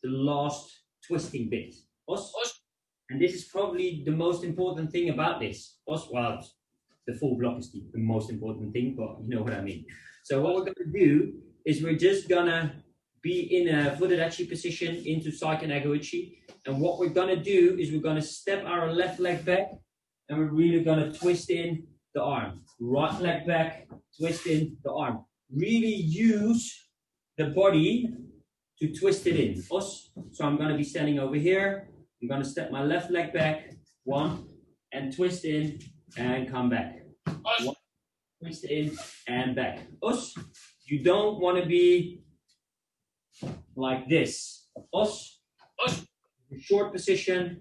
the last twisting bit. And this is probably the most important thing about this. Well, the full block is the most important thing, but you know what I mean. So what we're gonna do is we're just gonna be in a footed position into psych and agoichi. And what we're gonna do is we're gonna step our left leg back and we're really gonna twist in the arm. Right leg back, twist in the arm. Really use the body to twist it in. So I'm gonna be standing over here. I'm gonna step my left leg back, one, and twist in and come back. One, twist in and back. You don't want to be like this. Short position,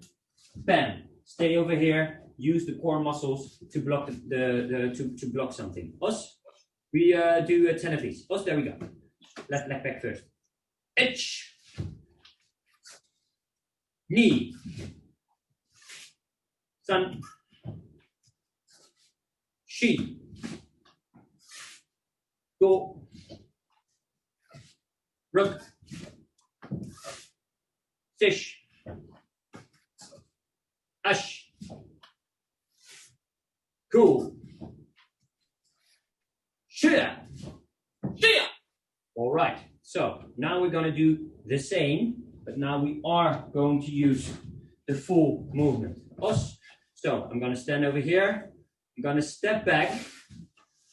bam. Stay over here. Use the core muscles to block to block something. We do a 10 apiece. There we go. Left leg back first. Edge. Knee. Sun. Shi. Go. Rook. Sish. Ash. Cool. Shia. Shia. All right. So now we're going to do the same, but now we are going to use the full movement. So I'm going to stand over here. I'm going to step back,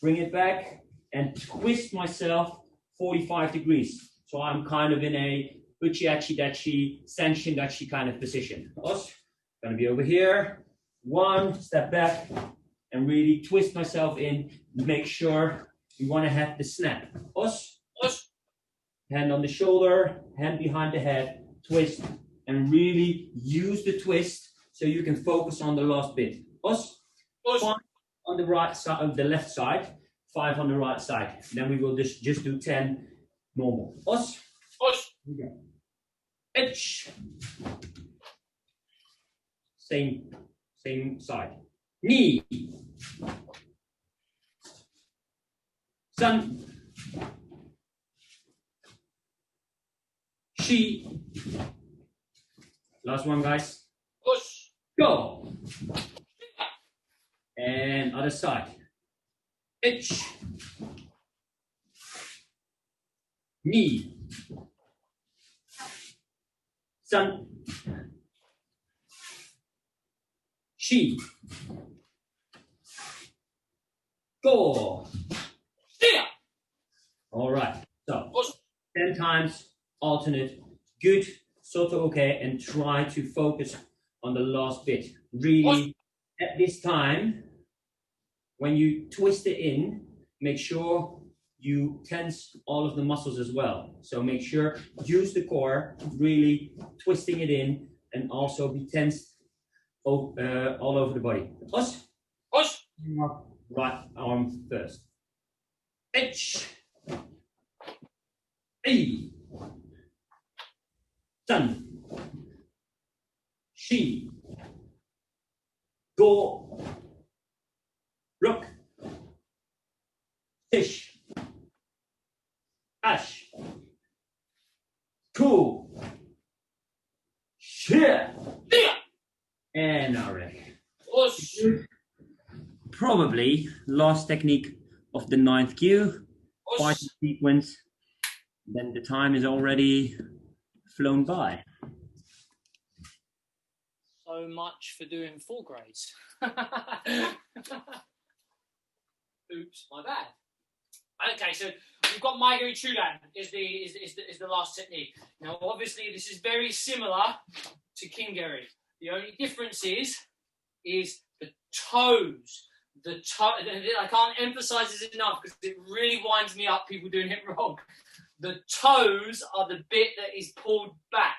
bring it back, and twist myself 45 degrees. So I'm kind of in a uchi-achi-dachi, sanshin-dachi kind of position. Going to be over here. One, step back, and really twist myself in. Make sure you want to have the snap. Hand on the shoulder, hand behind the head, twist, and really use the twist so you can focus on the last bit. 5 on the right side, of the left side, 5 on the right side. Then we will just do 10 normal. Edge. Same side. Knee. Sun. Shi. Last one, guys. Go. And other side. Edge. Knee. Sun. Shi. Go. All right. So 10 times alternate. Good. Soto okay. And try to focus on the last bit. Really, at this time, when you twist it in, make sure you tense all of the muscles as well. So make sure, use the core, really twisting it in, and also be tensed all over the body. Right arm first. Edge. A. Sun. Shi. Go. Rook. Fish. Ash. Cool. Shit. And already. Probably last technique of the 9th cue. Fighting sequence. Then the time is already flown by. So much for doing 4 grades. Oops, my bad. Okay, so we've got Maigiri Chudan is the last technique. Now, obviously, this is very similar to Kingeri. The only difference is the toes. I can't emphasize this enough because it really winds me up. People doing it wrong. The toes are the bit that is pulled back.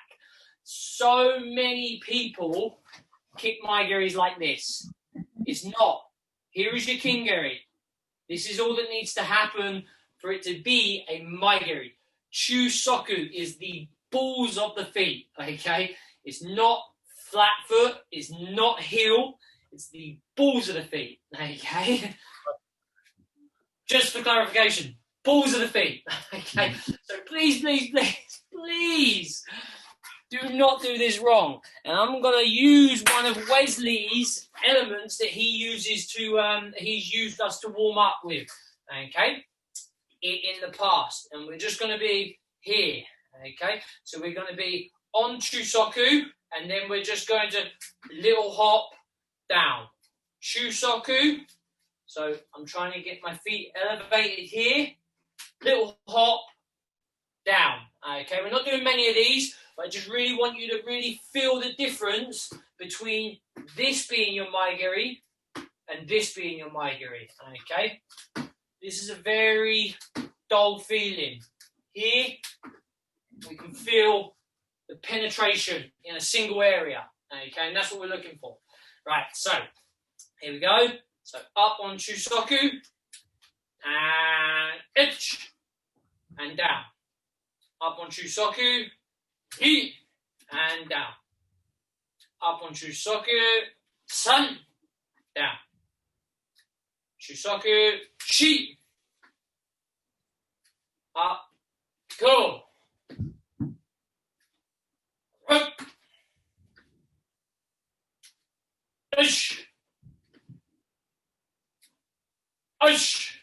So many people kick Maigiris like this. It's not. Here is your Kingeri. This is all that needs to happen for it to be a Maigiri. Chusoku is the balls of the feet, okay? It's not flat foot, it's not heel, it's the balls of the feet, okay? Just for clarification, balls of the feet, okay? So please, please, please, please do not do this wrong. And I'm going to use one of Wesley's elements that he uses to, he's used us to warm up with, okay, in the past. And we're just going to be here, okay? So we're going to be on Chusoku, and then we're just going to little hop down. Chusoku. So I'm trying to get my feet elevated here. Little hop down, okay? We're not doing many of these, but I just really want you to really feel the difference between this being your maigiri and this being your maigiri, okay? This is a very dull feeling. Here, we can feel the penetration in a single area, okay? And that's what we're looking for. Right, so here we go. So up on Chusoku, and itch, and down. Up on Chusoku, he, and down. Up on Chusoku, sun, down. Chusoku, chi, up, go. Up, ish, ish.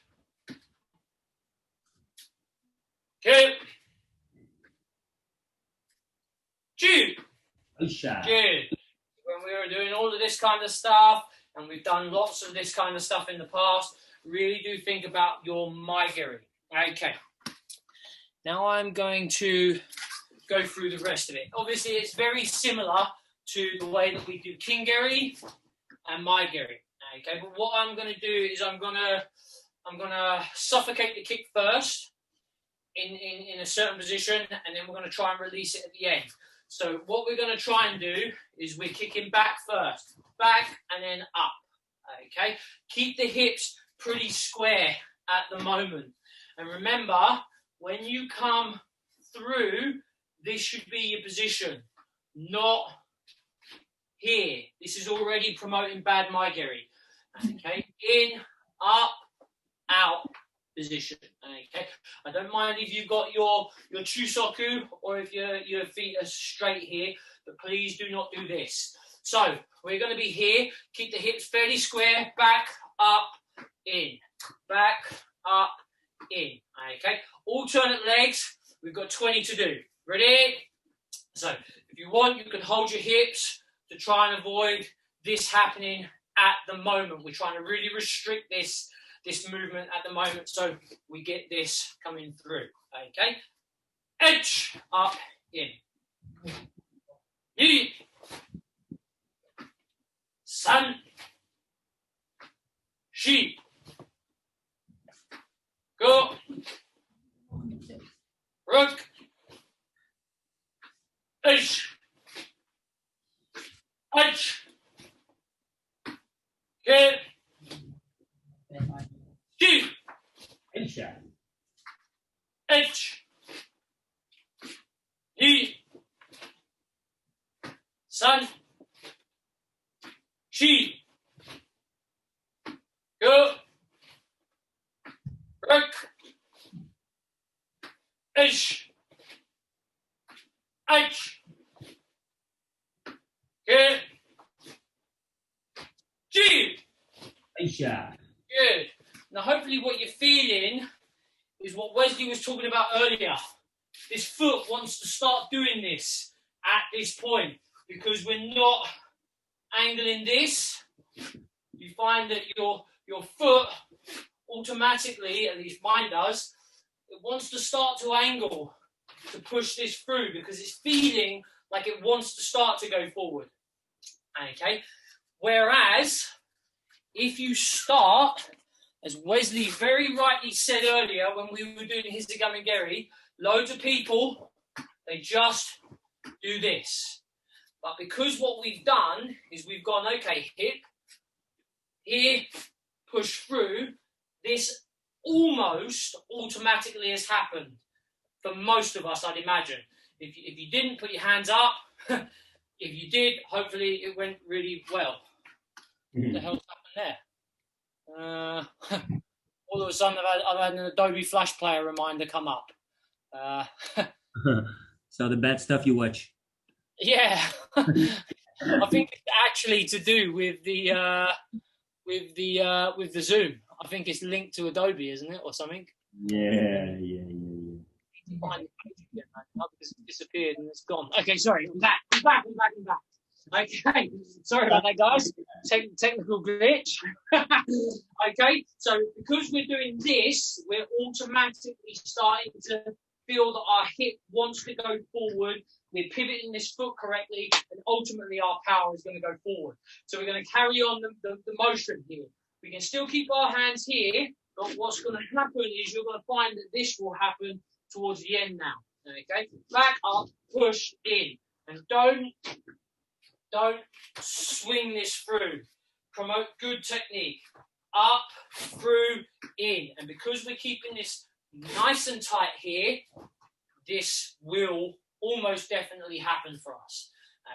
Okay. Good. When we were doing all of this kind of stuff, and we've done lots of this kind of stuff in the past, really do think about your maigiri. Okay. Now I'm going to go through the rest of it. Obviously, it's very similar to the way that we do kingeri and maigiri. Okay, but what I'm going to do is I'm going to suffocate the kick first in a certain position, and then we're going to try and release it at the end. So what we're going to try and do is we're kicking back first, back and then up, okay? Keep the hips pretty square at the moment. And remember, when you come through, this should be your position, not here. This is already promoting bad maigiri, okay? In, up, out position, okay? I don't mind if you've got your chusoku or if your feet are straight here, but please do not do this. So we're going to be here. Keep the hips fairly square. Back, up, in. Back, up, in. Okay. Alternate legs. We've got 20 to do. Ready? So if you want, you can hold your hips to try and avoid this happening at the moment. We're trying to really restrict this movement at the moment, so we get this coming through. Okay, edge, up, in, he, san, she, go, rook, edge, get. G, H, E, san, she, go, rook, H, K, G. Good. Now, hopefully what you're feeling is what Wesley was talking about earlier. This foot wants to start doing this at this point because we're not angling this. You find that your foot automatically, at least mine does, it wants to start to angle to push this through because it's feeling like it wants to start to go forward. Okay? Whereas, if you start, as Wesley very rightly said earlier when we were doing Hisagamigeri, loads of people, they just do this. But because what we've done is we've gone, okay, hip, here, push through, this almost automatically has happened. for most of us, I'd imagine. If you didn't, put your hands up. If you did, hopefully it went really well. What the hell's happened there? All of a sudden, I've had an Adobe Flash Player reminder come up. So the bad stuff you watch. Yeah, I think it's actually to do with the Zoom. I think it's linked to Adobe, isn't it, or something? Yeah. Find the page again, man. Because it's disappeared and it's gone. Okay, sorry, I'm back. Okay, sorry about that, guys. Technical glitch. Okay, so because we're doing this, we're automatically starting to feel that our hip wants to go forward. We're pivoting this foot correctly, and ultimately our power is going to go forward. So we're going to carry on the motion here. We can still keep our hands here, but what's going to happen is you're going to find that this will happen towards the end now. Okay, back up, push in, and don't swing this through. Promote good technique. Up, through, in, and because we're keeping this nice and tight here, this will almost definitely happen for us.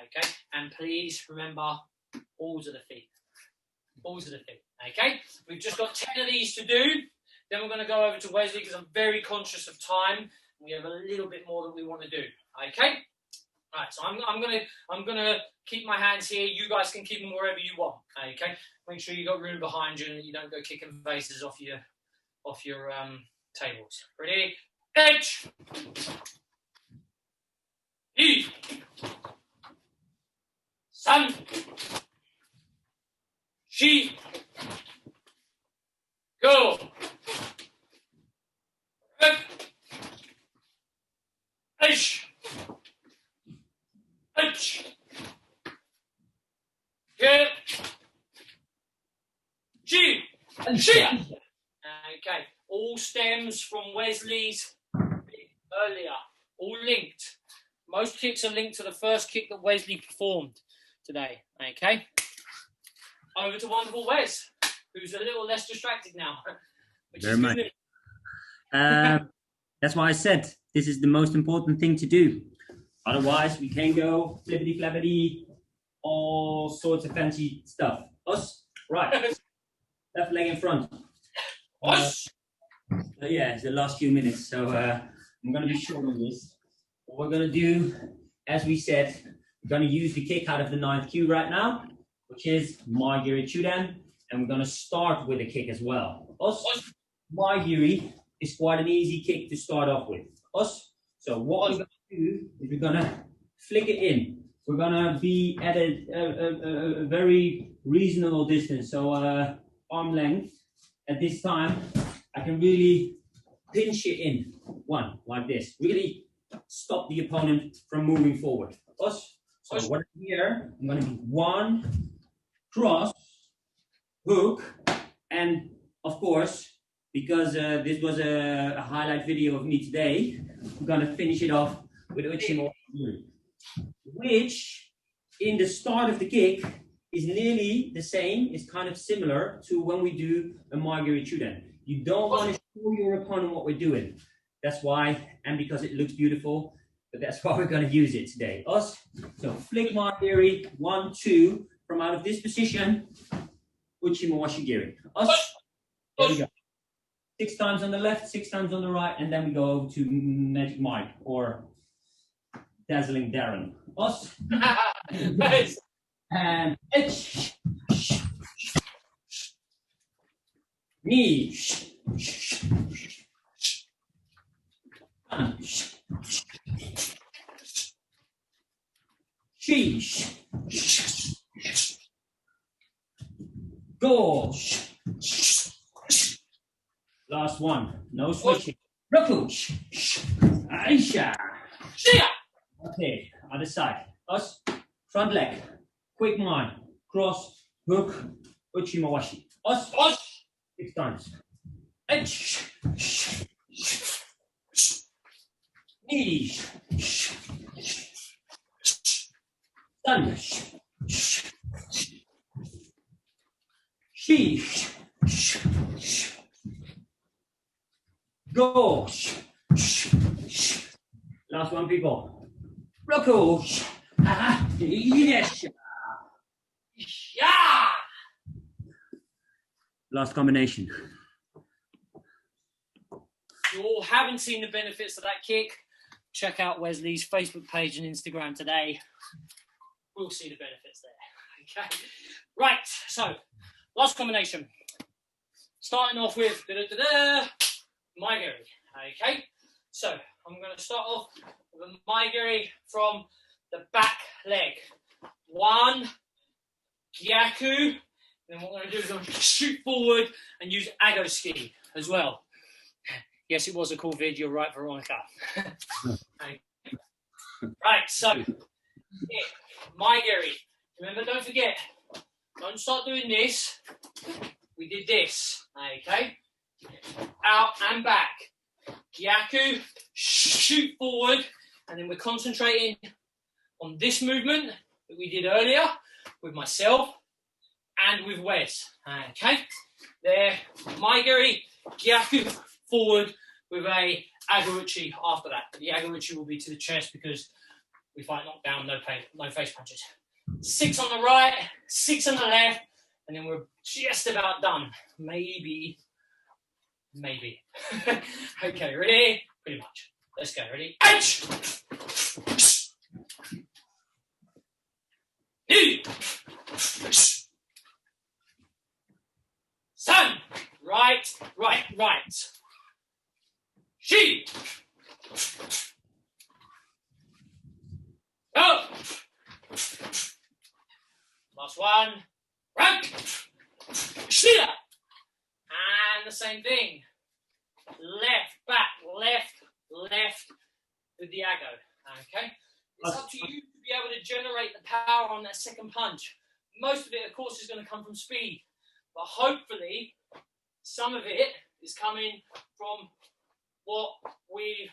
Okay, and please remember, balls of the feet. Balls of the feet. Okay, we've just got 10 of these to do. Then we're going to go over to Wesley because I'm very conscious of time. We have a little bit more that we want to do. Okay. All right. So I'm gonna keep my hands here. You guys can keep them wherever you want. Okay. Make sure you got room behind you and that you don't go kicking vases off your tables. Ready? Edge. E. Sun. She. Go. Ish. Ish. Get. G. And she. Okay. All stems from Wesley's earlier. All linked. Most kicks are linked to the first kick that Wesley performed today. Okay. Over to wonderful Wes, who's a little less distracted now. Very much. That's why I said this is the most important thing to do. Otherwise, we can go flippity flappity, all sorts of fancy stuff. Us, right? Left leg in front. Us. Yeah, it's the last few minutes, so I'm going to be short on this. What we're going to do, as we said, we're going to use the kick out of the 9th cue right now, which is Maigiri Chudan, and we're going to start with a kick as well. Us, Maigiri is quite an easy kick to start off with. Us. So what we're going to do is we're going to flick it in. We're going to be at a very reasonable distance, so arm length. At this time, I can really pinch it in. One, like this. Really stop the opponent from moving forward. Us. So what I'm here, I'm going to be one, cross, hook, and of course, because this was a highlight video of me today, we're going to finish it off with Uchimo, which in the start of the kick is nearly the same, it's kind of similar to when we do a Maigiri Chudan. You don't want to show your opponent what we're doing. That's why, and because it looks beautiful, but that's why we're going to use it today. Us. So flick Maigiri, 1, 2, from out of this position, Uchimo Washigiri. Us. There we go. 6 times on the left, 6 times on the right, and then we go over to Magic Mike or Dazzling Darren. Us. Nice. And itch. Knee. Sheesh. Go. Last one. No switching. Roku. Aisha. Okay, other side. Us. Front leg. Quick mind. Cross. Hook. Uchimawashi. Us. 6 times. Edge. Knee. Stun. Sheesh. Go. Last one, people. Blockos. Yes. Yeah. Last combination. If you all haven't seen the benefits of that kick, check out Wesley's Facebook page and Instagram today. We'll see the benefits there. Okay. Right. So, last combination. Starting off with Maigiri. Okay. So, I'm going to start off with a Maigiri from the back leg. 1, Gyaku. Then what I'm going to do is I'm going to shoot forward and use Ago Ski as well. Yes, it was a cool vid. You're right, Veronica. Okay. Right, so Maigiri. Remember, don't forget, don't start doing this. We did this, okay? Out and back. Gyaku, shoot forward, and then we're concentrating on this movement that we did earlier with myself and with Wes, okay? There, Maigiri, Gyaku, forward with a Aguruchi after that. The Aguruchi will be to the chest because we fight knockdown, no face punches. 6 on the right, 6 on the left, and then we're just about done. Maybe. Okay, ready? Pretty much. Let's go, ready? H! Sun! Right. She! Go! Last one. Run! Shia! And the same thing. Left, back, left with the Ago. Okay? It's up to you to be able to generate the power on that second punch. Most of it, of course, is going to come from speed. But hopefully, some of it is coming from what we've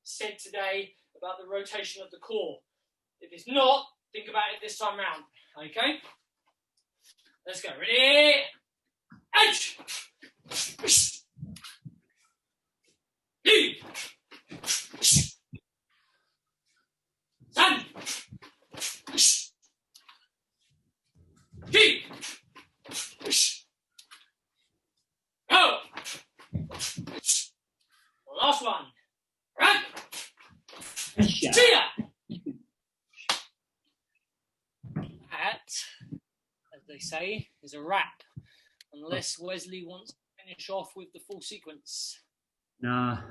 said today about the rotation of the core. If it's not, think about it this time round. Okay? Let's go. Ready? H! Sun! G! Go! Last one. Run! Chia! That, as they say, is a wrap. Unless Wesley wants to finish off with the full sequence. Nah,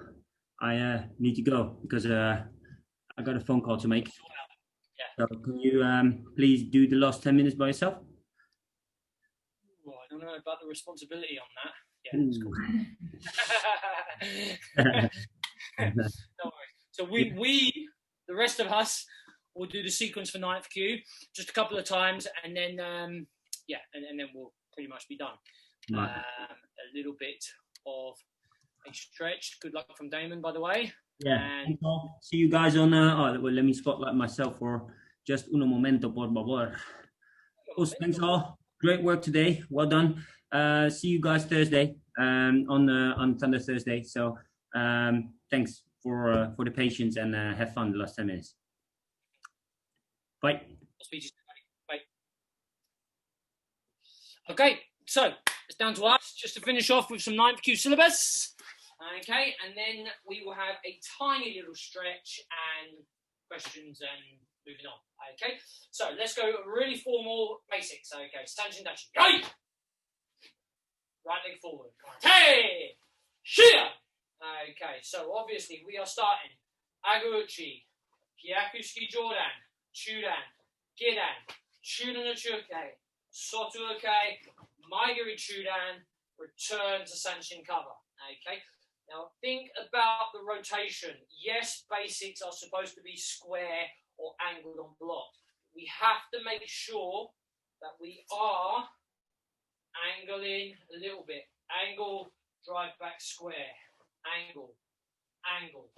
I need to go because I got a phone call to make. Yeah. So can you please do the last 10 minutes by yourself? Oh, I don't know about the responsibility on that. Yeah, that's cool. Don't worry. So we, the rest of us, will do the sequence for 9th Q just a couple of times, and then and then we'll pretty much be done. Right. A little bit of a stretch. Good luck from Damon, by the way. Yeah. And see you guys on. Well, let me spotlight myself for just un momento, por favor. Thanks all. Great work today. Well done. See you guys Thursday. On Thunder Thursday. So thanks for the patience and have fun the last 10 minutes. Bye. Bye. Okay, so it's down to us just to finish off with some 9th Q syllabus. Okay, and then we will have a tiny little stretch and questions and moving on. Okay, so let's go really formal basics. Okay, Sanchin Dachi. Right leg forward. Hey! Shia! Okay, so obviously we are starting Aguchi, Gyakuski Jordan, Chudan, Gidan, Chudan Uchuke, Sotuke, Maigiri Chudan, return to Sanchin cover. Okay, now think about the rotation. Yes, basics are supposed to be square or angled on block. We have to make sure that we are angling a little bit. Angle, drive back square. Angle, angle.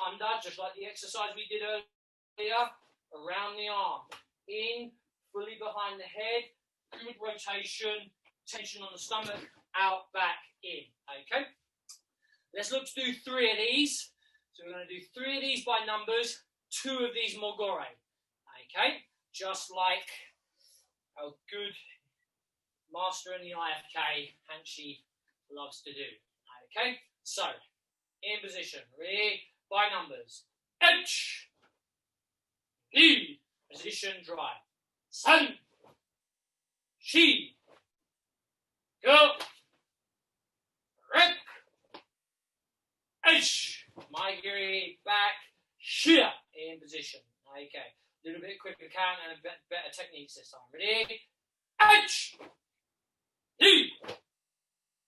Under, just like the exercise we did earlier, around the arm. In, fully behind the head. Good rotation, tension on the stomach, out, back, in. Okay? Let's look to do 3 of these. So we're going to do 3 of these by numbers, 2 of these mogore. Okay, just like our good master in the IFK, Hanshi, loves to do. Okay, so in position, ready, by numbers. H, Ni, position drive. San, Shi, go, Rek, H, Maigiri, back, Shia, in position. Okay, a little bit quicker count and a better techniques this time. Ready? H, Ni,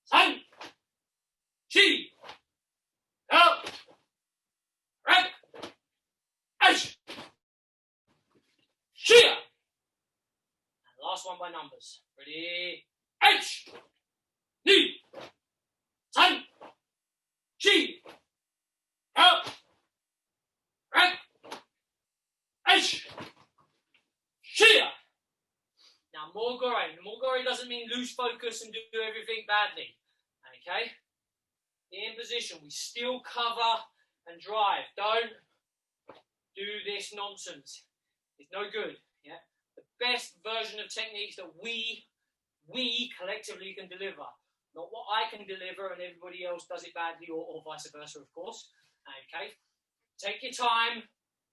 San, Shi, go, Rek, H, Shia. And last one by numbers. Ready? H, Ni, San, Shi, go, Rek, H, Shia. Now, mogore. Mogore doesn't mean lose focus and do everything badly. Okay? In position, we still cover and drive. Don't do this nonsense. It's no good. Yeah? The best version of techniques that we collectively can deliver. Not what I can deliver and everybody else does it badly or vice versa, of course. Okay? Take your time.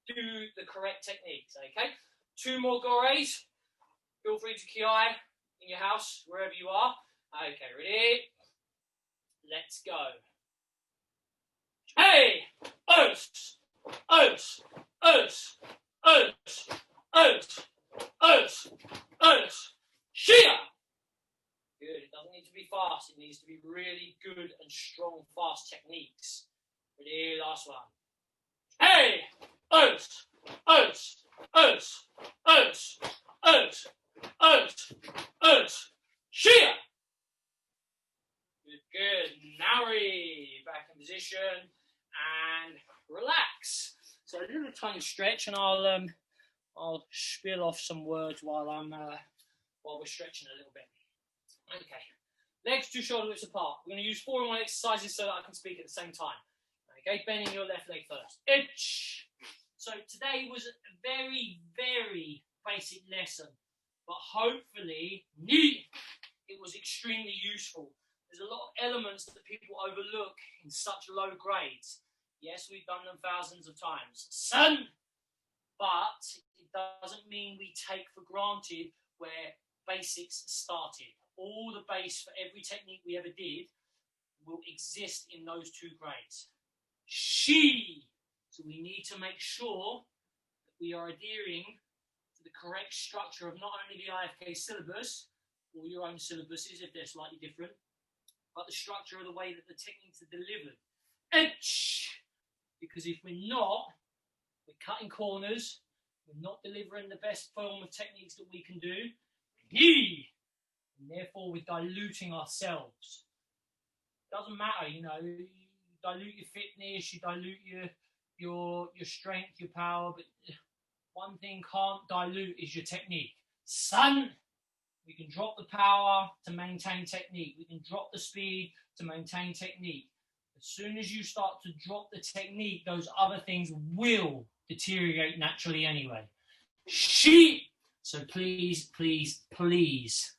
Do the correct techniques. Okay? 2 more gores. Feel free to ki in your house, wherever you are. Okay, ready? Let's go. Hey! Os! Os! Os! Os! Os! Os! Os! Shia! Good. It doesn't need to be fast. It needs to be really good and strong, fast techniques. Ready? Last one. Hey! Os! Os! Os! Os! Os! Os! Os! Shia! Good, good. Nari. Back in position and relax. So a little tiny stretch, and I'll spill off some words while we're stretching a little bit. Okay. Legs 2 shoulder widths apart. We're going to use 4 in 1 exercises so that I can speak at the same time. Okay, bending your left leg first. Itch. So today was a very, very basic lesson, but hopefully it was extremely useful. There's a lot of elements that people overlook in such low grades. Yes, we've done them thousands of times. Son! But it doesn't mean we take for granted where basics started. All the base for every technique we ever did will exist in those 2 grades. She! So we need to make sure that we are adhering to the correct structure of not only the IFK syllabus, or your own syllabuses if they're slightly different, but the structure of the way that the techniques are delivered. Because if we're not, we're cutting corners, we're not delivering the best form of techniques that we can do, and therefore we're diluting ourselves. Doesn't matter, you know, you dilute your fitness, you dilute your strength, your power, but one thing can't dilute is your technique. Son! We can drop the power to maintain technique. We can drop the speed to maintain technique. As soon as you start to drop the technique, those other things will deteriorate naturally anyway. She. So please, please, please.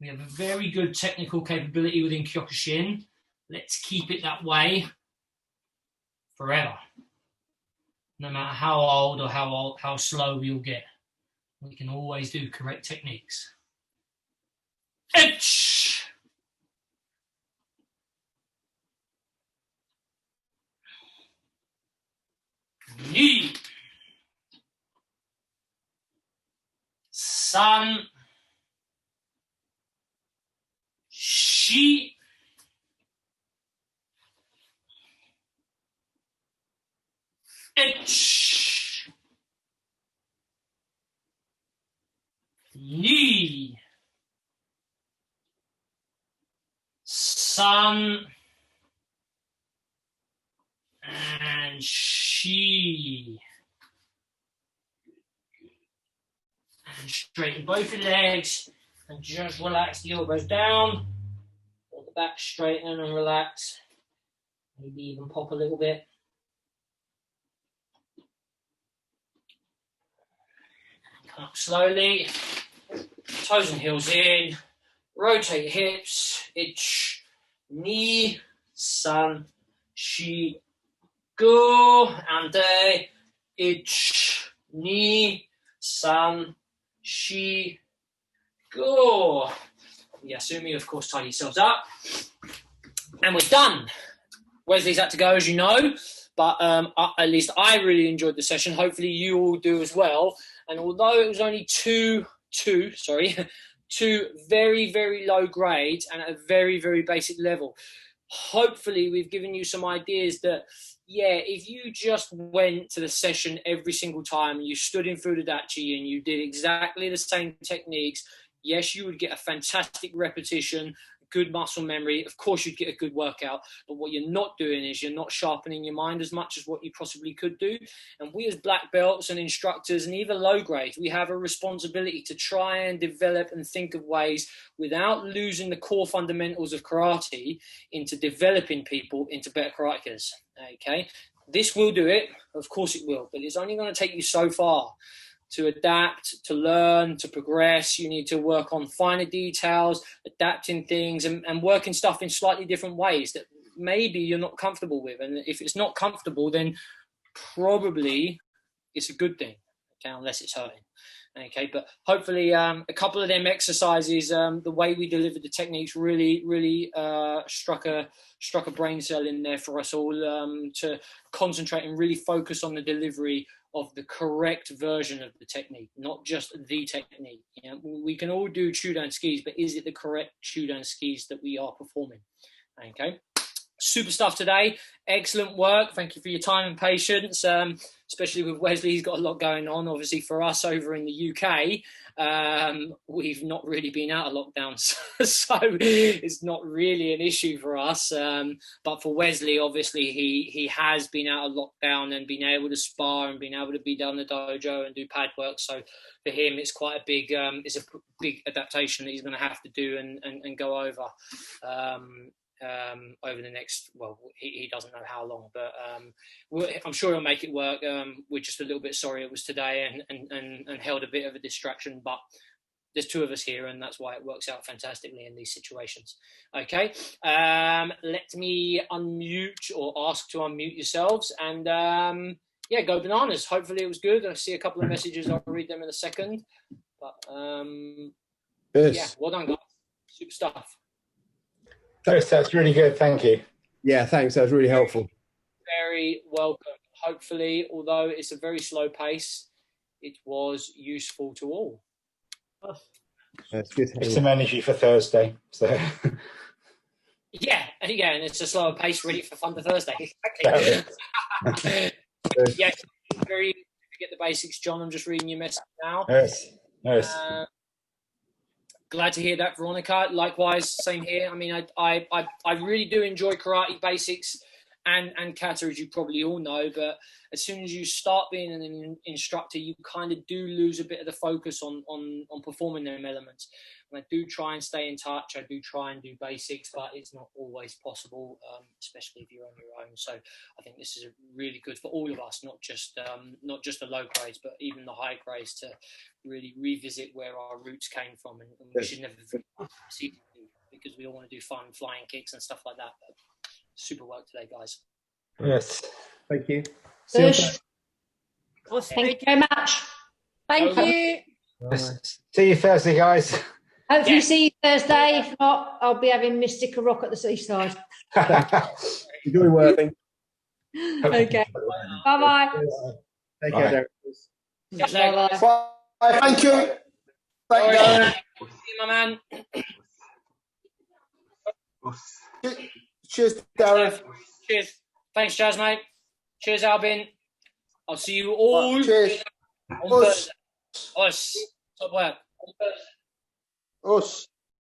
We have a very good technical capability within Kyokushin. Let's keep it that way forever. No matter how old or how slow we'll get. We can always do correct techniques. Itch. Ni. San. Shi. Itch. Ni. San and Shi. And straighten both your legs and just relax the elbows down. Let the back straighten and relax. Maybe even pop a little bit. Up slowly. Toes and heels in. Rotate hips. Ich, ni, san, shi, go. And ich, ni, san, shi, go. Yasumi, of course, tidy yourselves up. And we're done. Wesley's had to go, as you know, but at least I really enjoyed the session. Hopefully you all do as well. And although it was only two very, very low grades and at a very, very basic level, hopefully we've given you some ideas that, yeah, if you just went to the session every single time and you stood in Furudachi and you did exactly the same techniques, yes, you would get a fantastic repetition, good muscle memory. Of course, you'd get a good workout. But what you're not doing is you're not sharpening your mind as much as what you possibly could do. And we as black belts and instructors and even low grades, we have a responsibility to try and develop and think of ways without losing the core fundamentals of karate into developing people into better karateka. Okay, this will do it. Of course it will. But it's only going to take you so far. To adapt, to learn, to progress, you need to work on finer details, adapting things and working stuff in slightly different ways that maybe you're not comfortable with. And if it's not comfortable, then probably it's a good thing, okay, unless it's hurting. Okay, but hopefully a couple of them exercises, the way we delivered the techniques really struck a brain cell in there for us all to concentrate and really focus on the delivery of the correct version of the technique, not just the technique. You know, we can all do chudan skis, but is it the correct chudan skis that we are performing? Okay. Super stuff today. Excellent work. Thank you for your time and patience, especially with Wesley. He's got a lot going on. Obviously, for us over in the UK, we've not really been out of lockdown, so it's not really an issue for us. But for Wesley, obviously, he has been out of lockdown and been able to spar and been able to be down the dojo and do pad work. So for him, it's quite a big, it's a big adaptation that he's going to have to do and go over. Over the next, well, he doesn't know how long, but I'm sure he'll make it work. We're just a little bit sorry it was today and held a bit of a distraction, but there's two of us here and that's why it works out fantastically in these situations. Okay, let me unmute or ask to unmute yourselves and yeah, go bananas. Hopefully it was good. I see a couple of messages, I'll read them in a second, but yes. Yeah, well done guys, super stuff. That's really good. Thank you. Yeah, thanks. That was really helpful. Very welcome. Hopefully, although it's a very slow pace, it was useful to all. That's good. It's some energy for Thursday. So yeah, and it's a slower pace ready for fun for Thursday. Exactly. Yes, very forget the basics, John. I'm just reading your message now. Yes. Glad to hear that, Veronica. Likewise, same here. I mean, I really do enjoy karate basics and kata, as you probably all know. But as soon as you start being an instructor, you kind of do lose a bit of the focus on performing them elements. And I do try and stay in touch. I do try and do basics, but it's not always possible, especially if you're on your own. So I think this is really good for all of us, not just the low grades, but even the high grades, to really revisit where our roots came from, and we should never proceed to do, because we all want to do fun flying kicks and stuff like that. But super work today, guys. Yes. Thank you. Thank you very much. Thank you. See you Thursday, guys. Hopefully see you Thursday. If not, I'll be having Mystica Rock at the seaside. Enjoy working. Okay. Bye-bye. Take care, Darren. Bye-bye. Bye. Thank you. Thank you, Darren. See you, my man. Cheers, Darren. Cheers. Thanks, Jazz, mate. Cheers, Albin. I'll see you all. Cheers. On Thursday. Us. Top work. Us.